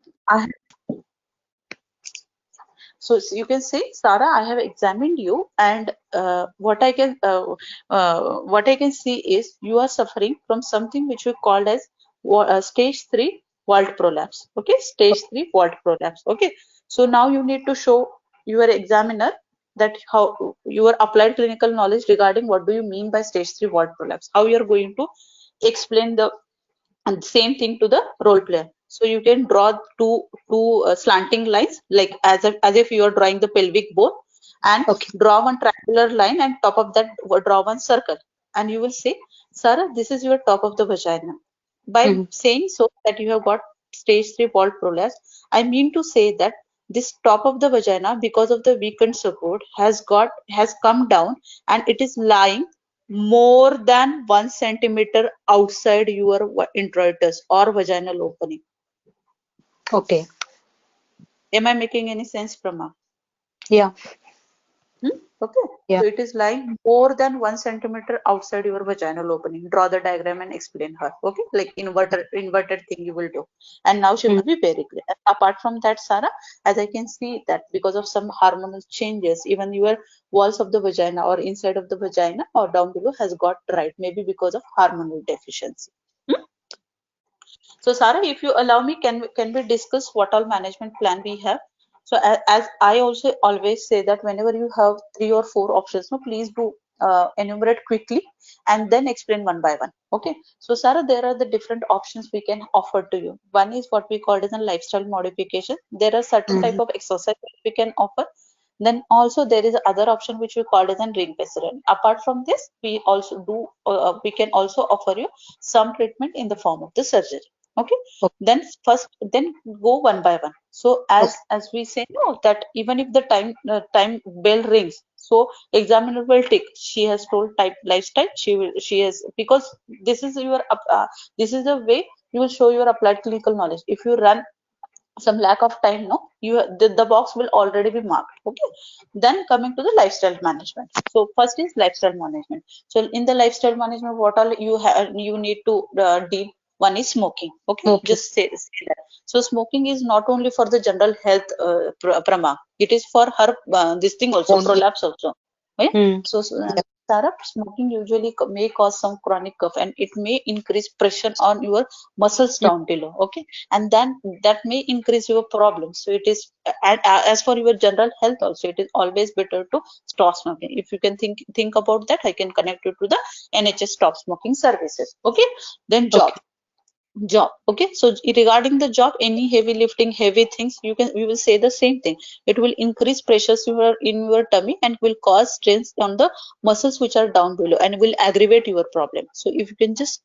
so you can say, Sarah, I have examined you, and what I can see is you are suffering from something which we called as stage 3 vault prolapse. Okay, stage 3 vault prolapse. Okay, so now you need to show your examiner that how your applied clinical knowledge regarding what do you mean by stage 3 vault prolapse. How you are going to explain the same thing to the role player. So you can draw two slanting lines, like as if you are drawing the pelvic bone, and draw one triangular line, and top of that draw one circle, and you will say, Sarah, this is your top of the vagina. By saying so that you have got stage 3 vault prolapse, I mean to say that this top of the vagina, because of the weakened support, has come down, and it is lying more than 1 centimeter outside your introitus or vaginal opening. Okay. Am I making any sense, Prama? Yeah. Okay. Yeah. So it is lying more than 1 centimeter outside your vaginal opening. Draw the diagram and explain her. Okay, like inverted thing you will do. And now she will be very clear. And apart from that, Sarah, as I can see that because of some hormonal changes, even your walls of the vagina or inside of the vagina or down below has got dried, maybe because of hormonal deficiency. So Sarah, if you allow me, can we discuss what all management plan we have? So as I also always say that whenever you have 3 or 4 options, no, please do enumerate quickly and then explain one by one. Okay. So Sarah, there are the different options we can offer to you. One is what we call as a lifestyle modification. There are certain type of exercise we can offer. Then also there is other option which we call as a ring pacemaker. Apart from this, we also do we can also offer you some treatment in the form of the surgery. Okay. Okay. Then go one by one. So as we say, no, that even if the time bell rings, so examiner will take. She has told type lifestyle. She has, because this is your this is the way you will show your applied clinical knowledge. If you run some lack of time, no, the box will already be marked. Okay. Then coming to the lifestyle management. So first is lifestyle management. So in the lifestyle management, what all you need to deal. One is smoking. Okay. Okay. Just say that. So smoking is not only for the general health, Prama. It is for her this thing also, Only. prolapse also. Okay. Hmm. So Sarah, smoking usually may cause some chronic cough, and it may increase pressure on your muscles down below. Okay. And then that may increase your problems. So it is as for your general health also, it is always better to stop smoking. If you can think about that, I can connect you to the NHS stop smoking services. Okay. Then job. Okay. So regarding the job, any heavy lifting, heavy things, we will say the same thing. It will increase pressures in your tummy and will cause strains on the muscles which are down below and will aggravate your problem. So if you can just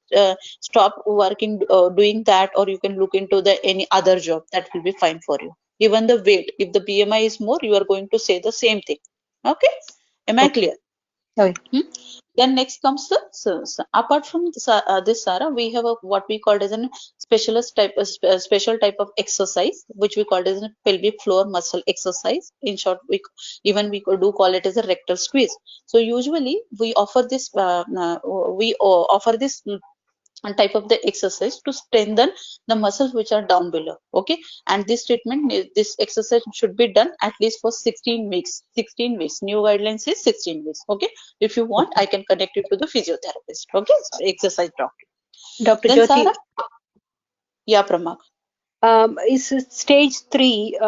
stop working doing that, or you can look into the any other job, that will be fine for you. Even the weight, if the BMI is more, you are going to say the same thing. Okay. Am I clear? Okay. Then next comes the apart from this, Sarah, we have what we call as a special type of exercise, which we call as a pelvic floor muscle exercise. In short, we do call it as a rectal squeeze. So usually we offer this type of the exercise to strengthen the muscles which are down below. Okay. And this exercise should be done at least for 16 weeks. 16 weeks. New guidelines is 16 weeks. Okay. If you want, I can connect you to the physiotherapist. Okay. So exercise doctor. Dr. Then Jyoti, Sarah, yeah, Pramak. is it stage 3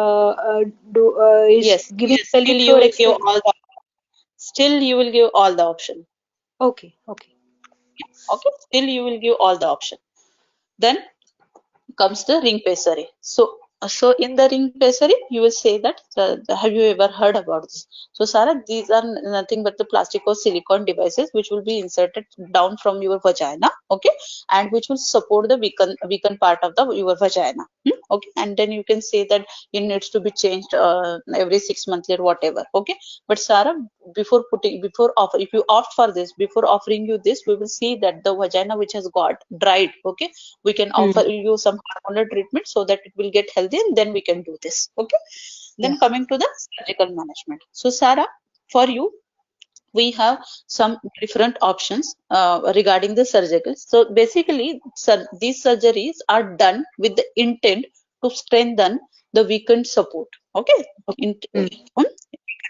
is Yes. giving Yes. Still pelvic you floor will give exercise? all the. Still you will give all the option. Okay. Okay. Okay. Still you will give all the option. Then comes the ring pessary. So in the ring pessary, you will say that have you ever heard about this? So Sarah, these are nothing but the plastic or silicone devices which will be inserted down from your vagina, okay, and which will support the weakened part of your vagina. Okay, and then you can say that it needs to be changed every 6 months or whatever. Okay, but Sarah, if you opt for this, before offering you this, we will see that the vagina which has got dried. Okay, we can offer you some hormonal treatment so that it will get healthy, and then we can do this. Okay. Then coming to the surgical management. So Sarah, for you, we have some different options regarding the surgical. So basically, these surgeries are done with the intent to strengthen the weakened support. Okay.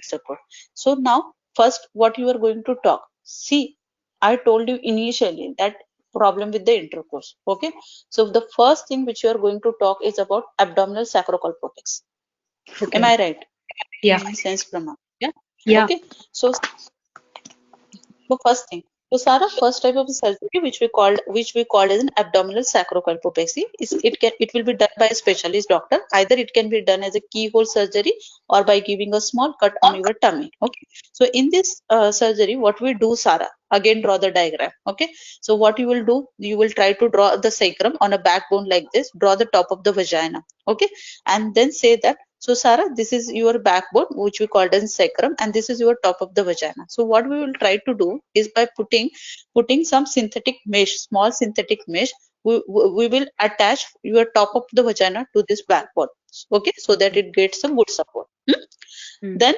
Support. So now, first, what you are going to talk. See, I told you initially that problem with the intercourse. Okay. So the first thing which you are going to talk is about abdominal sacrocolpopexy. Okay. Am I right? Yeah. Any sense, Prama? Yeah. Yeah. Okay. So first thing. So Sarah, first type of surgery which we called as an abdominal sacrocolpopexy is it will be done by a specialist doctor. Either it can be done as a keyhole surgery or by giving a small cut on your tummy. Okay. So in this surgery, what we do, Sarah, again draw the diagram. Okay. So what you will do, you will try to draw the sacrum on a backbone like this. Draw the top of the vagina. Okay, and then say that. So Sarah, this is your backbone, which we called as sacrum, and this is your top of the vagina. So what we will try to do is by putting some synthetic mesh, small synthetic mesh, we will attach your top of the vagina to this backbone. Okay, so that it gets some good support. Then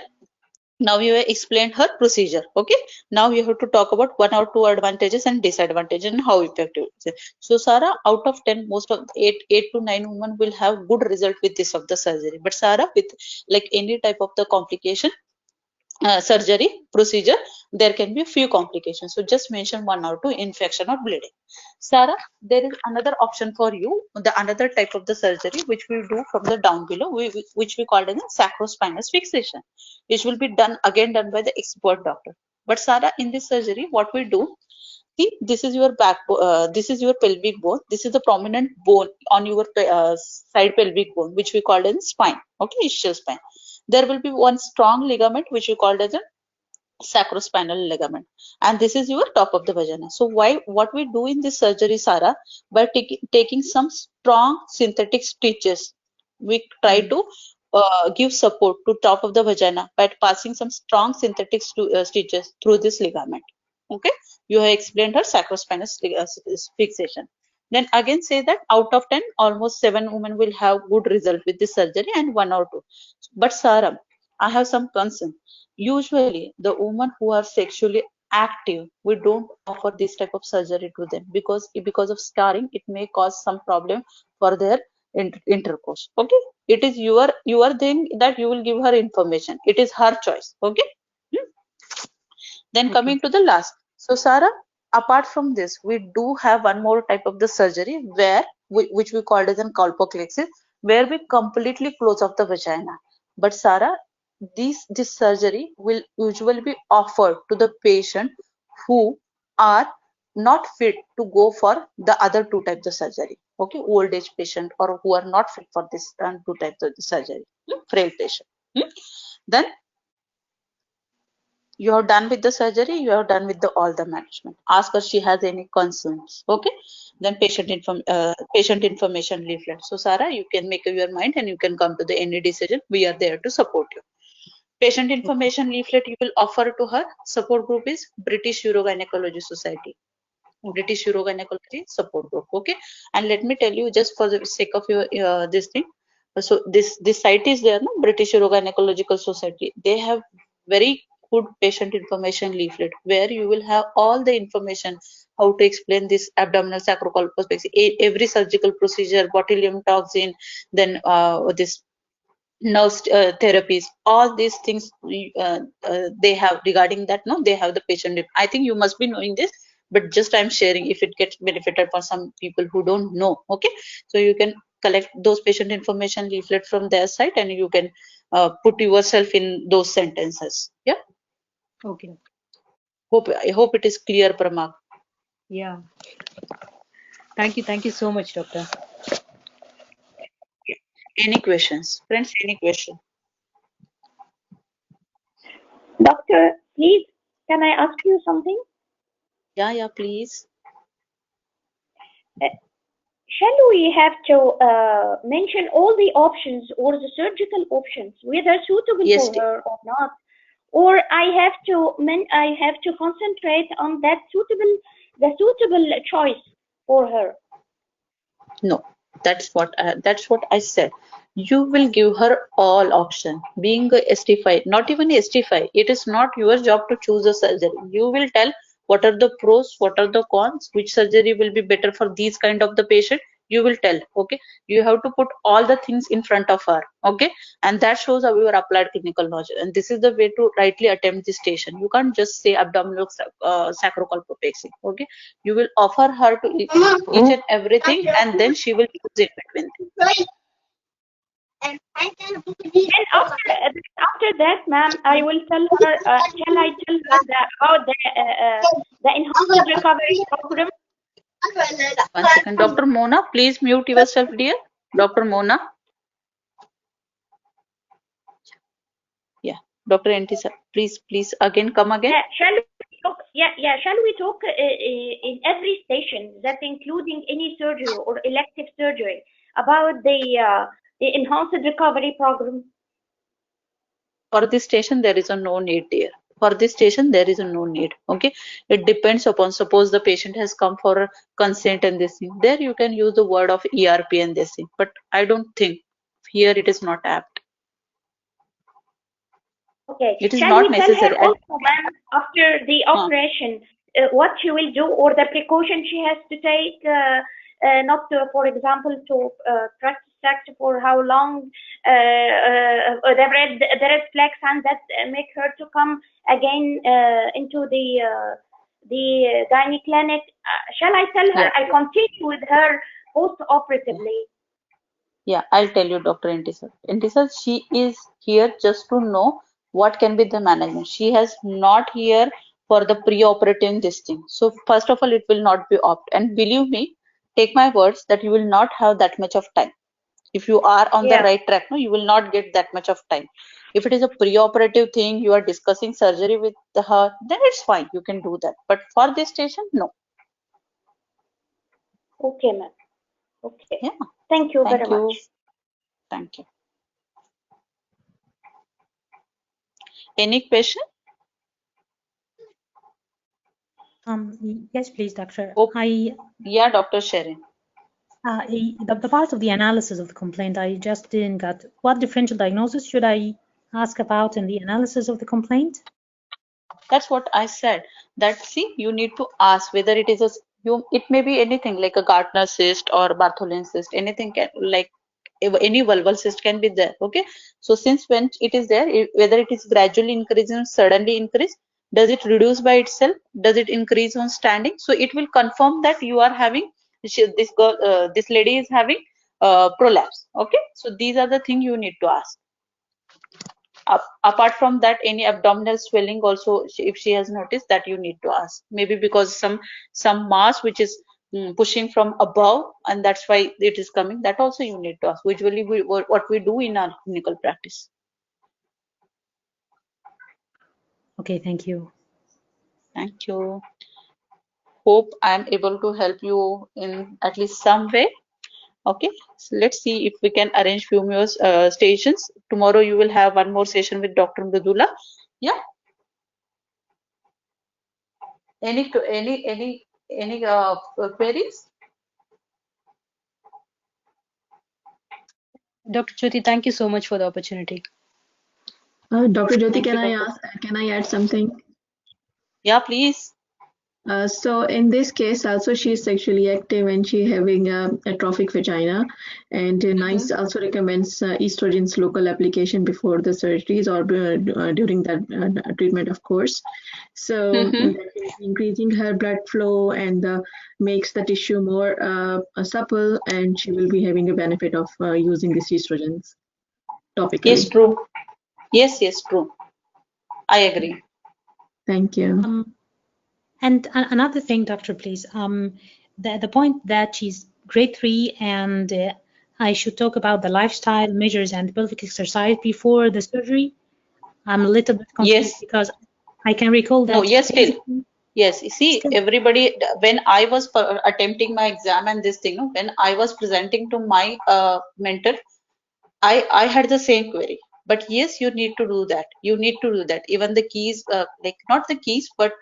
now you have explained her procedure. Okay, now you have to talk about 1 or 2 advantages and disadvantages and how effective it is. So Sarah, out of 10, most of 8 to 9 women will have good result with this of the surgery. But Sarah, with like any type of the complication, surgery procedure, there can be a few complications. So just mention 1 or 2: infection or bleeding. Sarah, there is another option for you, the another type of the surgery which we do from the down below, which we call it a sacrospinous fixation, which will be done by the expert doctor. But Sarah, in this surgery, what we do, see, this is your back, this is your pelvic bone, this is the prominent bone on your side pelvic bone, which we call it spine. Okay, ischial spine. there will be one strong ligament which you called as a sacrospinal ligament, and this is your top of the vagina. So what we do in this surgery, Sarah, by taking some strong synthetic stitches, we try to give support to top of the vagina by passing some strong synthetic stitches through this ligament. Okay, you have explained her sacrospinal fixation. Then again say that out of 10, almost 7 women will have good result with this surgery and 1 or 2. But Sarah, I have some concern. Usually the women who are sexually active, we don't offer this type of surgery to them because of scarring, it may cause some problem for their intercourse. Okay, it is your thing that you will give her information. It is her choice. Okay. Then coming to the last. So Sarah, apart from this, we do have one more type of the surgery where which we called as an colpoclexis, where we completely close off the vagina. But Sarah, this surgery will usually be offered to the patient who are not fit to go for the other 2 types of surgery. Okay, old age patient or who are not fit for this 2 types of surgery. Frail patient. Then you are done with the surgery, you are done with all the management. Ask her she has any concerns. Okay, then patient information leaflet. So Sarah, you can make up your mind and you can come to the any decision. We are there to support you. Patient information leaflet you will offer to her. Support group is British Urogynecology Society, British Urogynecology support group. Okay, and let me tell you, just for the sake of your this thing, so this site is there, no? British Urogynecological Society. They have very good patient information leaflet where you will have all the information, how to explain this abdominal sacrocolpopexy, every surgical procedure, botulinum toxin, then this nerve therapies, all these things they have regarding that. No, they have the patient. I think you must be knowing this, but just I'm sharing if it gets benefited for some people who don't know. Okay, so you can collect those patient information leaflet from their site and you can put yourself in those sentences. Yeah. Okay. I hope it is clear, Pramak. Yeah. Thank you so much, doctor. Any questions, friends? Any question? Doctor, please, can I ask you something? Yeah, please. Shall we have to mention all the options or the surgical options, whether suitable for her or not, or I have to concentrate on the suitable choice for her? No, that's what I said. You will give her all option. Being a ST5, not even ST5, it is not your job to choose a surgery. You will tell what are the pros, what are the cons, which surgery will be better for these kind of the patient. You will tell. Okay, you have to put all the things in front of her. Okay, and that shows our applied clinical knowledge. And this is the way to rightly attempt this station. You can't just say abdominal sacrocolpopexy. Okay, you will offer her to each and everything, and then she will choose in between. And after that, ma'am, I will tell her. Shall I tell her about the enhanced recovery program? 1 second, Dr. Mona, please mute yourself, dear. Dr. Mona. Yeah, Dr. NT sir, please again come again. Shall we talk? Shall we talk in every station, that including any surgery or elective surgery, about the enhanced recovery program? For this station, there is no need, dear. For this station, there is no need. Okay, it depends upon, suppose the patient has come for consent and this thing, there you can use the word of ERP and this thing, but I don't think here it is not apt. Okay, it is shall not we necessary. Tell her also, ma'am, after the operation, what she will do or the precaution she has to take, not to, for example, to practice sex for how long, the red flag signs that make her to come again into the gynae clinic. Shall I tell her I continue with her post-operatively? Yeah, I'll tell you, Dr. Intisar. Intisar, she is here just to know what can be the management. She has not here for the pre-operative this thing. So first of all, it will not be opt. And believe me, take my words that you will not have that much of time. If you are on the right track, no, you will not get that much of time. If it is a pre-operative thing, you are discussing surgery with her, then it's fine. You can do that. But for this station, no. Okay, ma'am. Okay. Yeah. Thank you Thank very you. much. Thank you. Any question? Yes, please, doctor. Oh, yeah, Dr. Sharon. The part of the analysis of the complaint I just didn't get. What differential diagnosis should I ask about in the analysis of the complaint? That's what I said. That see, you need to ask whether it is a it may be anything like a Gardner cyst or Bartholin cyst. Anything can like any vulval cyst can be there. Okay. So since when it is there, whether it is gradually increasing, suddenly increase, does it reduce by itself? Does it increase on standing? So it will confirm that you are having this girl, this lady is having prolapse. Okay. So these are the things you need to ask. Apart from that, any abdominal swelling also, if she has noticed, that you need to ask. Maybe because some mass which is pushing from above, and that's why it is coming. That also you need to ask. Usually, what we do in our clinical practice. Okay, thank you. Thank you. Hope I am able to help you in at least some way. Okay, so let's see if we can arrange few more stations. Tomorrow you will have one more session with Dr. Mridula. Yeah. Any queries? Dr. Jyoti, thank you so much for the opportunity. Dr. Jyoti, Thank you, can I add something? Yeah, please. So in this case, also she is sexually active and she having a atrophic vagina, and NICE also recommends estrogen's local application before the surgeries or during that treatment, of course. So that is increasing her blood flow and makes the tissue more supple, and she will be having a benefit of using these estrogens topically. Yes, true. Yes, true. I agree. Thank you. And another thing, doctor, please. The point that she's grade 3 and I should talk about the lifestyle measures and pelvic exercise before the surgery. I'm a little bit confused because I can recall that. No, yes, still. Yes, see, everybody, when I was attempting my exam and this thing, when I was presenting to my mentor, I had the same query. But yes, you need to do that. You need to do that. Even the keys, like not the keys, but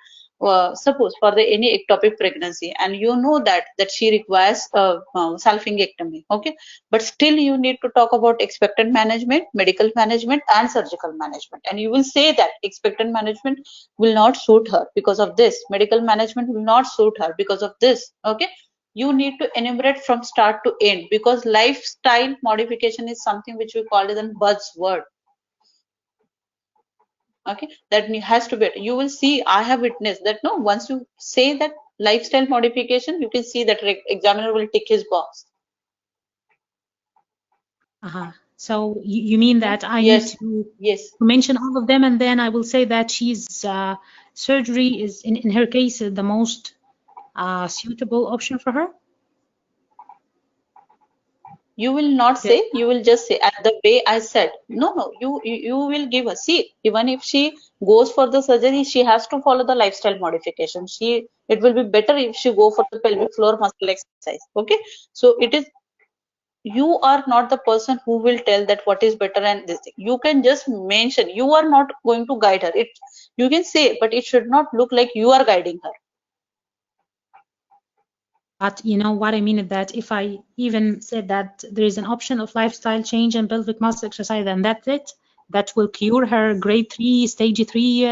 suppose for the any ectopic pregnancy, and you know that she requires salpingectomy. Okay, but still you need to talk about expectant management, medical management, and surgical management. And you will say that expectant management will not suit her because of this. Medical management will not suit her because of this. Okay. You need to enumerate from start to end, because lifestyle modification is something which we call as a buzzword. Okay, that has to be. You will see, I have witnessed that. No, once you say that lifestyle modification, you can see that examiner will tick his box. So you mean that I need to mention all of them, and then I will say that she's surgery is in her case the most suitable option for her? You will not say, you will just say at the way I said. No, you will give her. See, even if she goes for the surgery, she has to follow the lifestyle modification. It will be better if she go for the pelvic floor muscle exercise. Okay, so it is, you are not the person who will tell that what is better and this thing. You can just mention. You are not going to guide her. You can say, but it should not look like you are guiding her. But you know what I mean is that if I even said that there is an option of lifestyle change and pelvic muscle exercise, and that's it, that will cure her grade 3, stage 3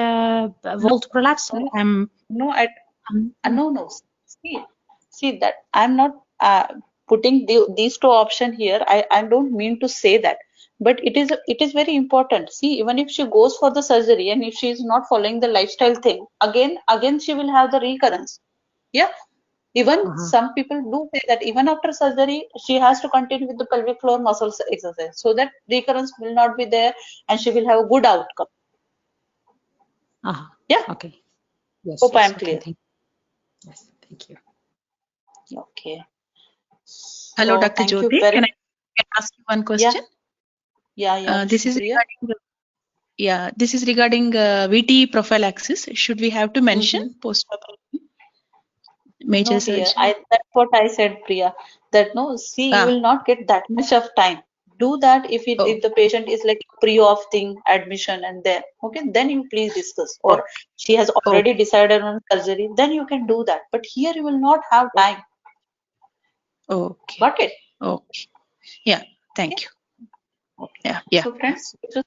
vault prolapse. No. See that I'm not putting these two options here. I don't mean to say that, but it is very important. See, even if she goes for the surgery and if she is not following the lifestyle thing, again she will have the recurrence. Yeah. Even some people do say that even after surgery, she has to continue with the pelvic floor muscles exercise so that recurrence will not be there and she will have a good outcome. Yeah. Okay. Yes. Hope I am clear. Yes. Thank you. Okay. Hello, So, Dr. thank you Jyoti. very Can I ask you one question? Yeah. This is Shukriya. Yeah, this is regarding VT prophylaxis. Should we have to mention post-operative major No, dear. surgery? That's what I said, Priya. That no, see, you Ah, will not get that much of time. Do that if oh, if the patient is like pre-op thing, admission, and then okay, then you please discuss. Or she has oh, already decided on surgery, then you can do that. But here you will not have time. okay, Got it? okay. Yeah, thank you. Okay. Yeah. So friends, it's a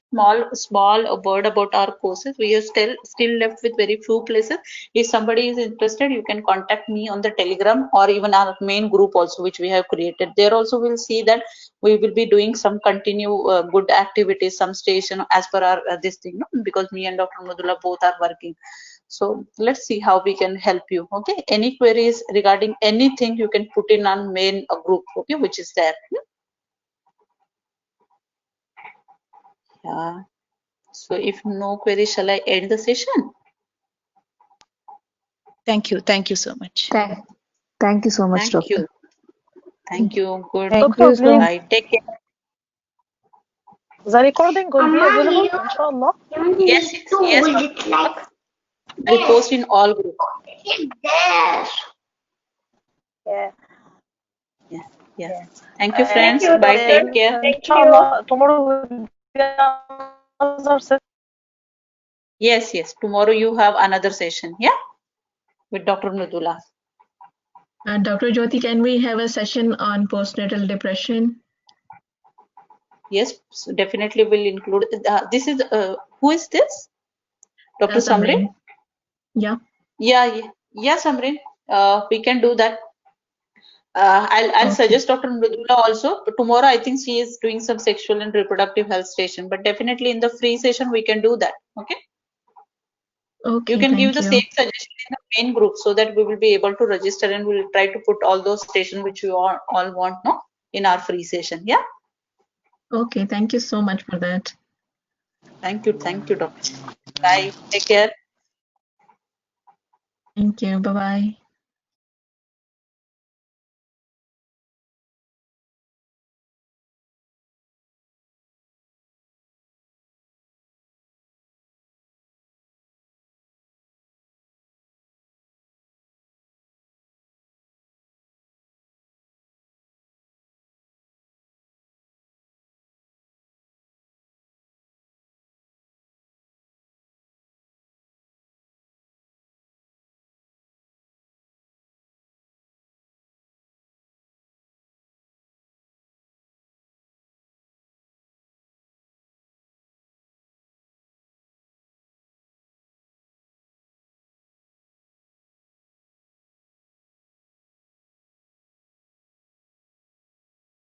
small word about our courses. We are still left with very few places. If somebody is interested, you can contact me on the Telegram or even our main group also, which we have created. There also we'll see that we will be doing some good activities, some station as per our this thing, no? Because me and Dr. Madula both are working. So let's see how we can help you. Okay. Any queries regarding anything, you can put in on main group. Okay, which is there. Yeah. So if no query, shall I end the session? Thank you so much. Thank you so much, Thank doctor. you. Thank you. Good. Thank you so much. Bye. Take care. The recording will be available, inshallah. Yes, yes. I'll post in all groups. Yeah. Yes, yes. Thank you, friends. Thank you, Bye. doctor. Take care. Inshallah, tomorrow will be another session. Yes, yes. Tomorrow you have another session. Yeah, with Dr. Mridula. Dr. Jyoti, can we have a session on postnatal depression? Yes, so definitely will include. This is who is this? Dr. Samrin? Yeah. Yeah, Samrin. We can do that. I'll suggest Dr. Mridula also. But tomorrow, I think she is doing some sexual and reproductive health station. But definitely in the free session, we can do that. Okay. Okay. You can give Thank the you. same suggestion in the main group so that we will be able to register and we'll try to put all those stations which you all want, no, in our free session. Yeah. Okay. Thank you so much for that. Thank you, doctor. Bye. Take care. Thank you. Bye bye.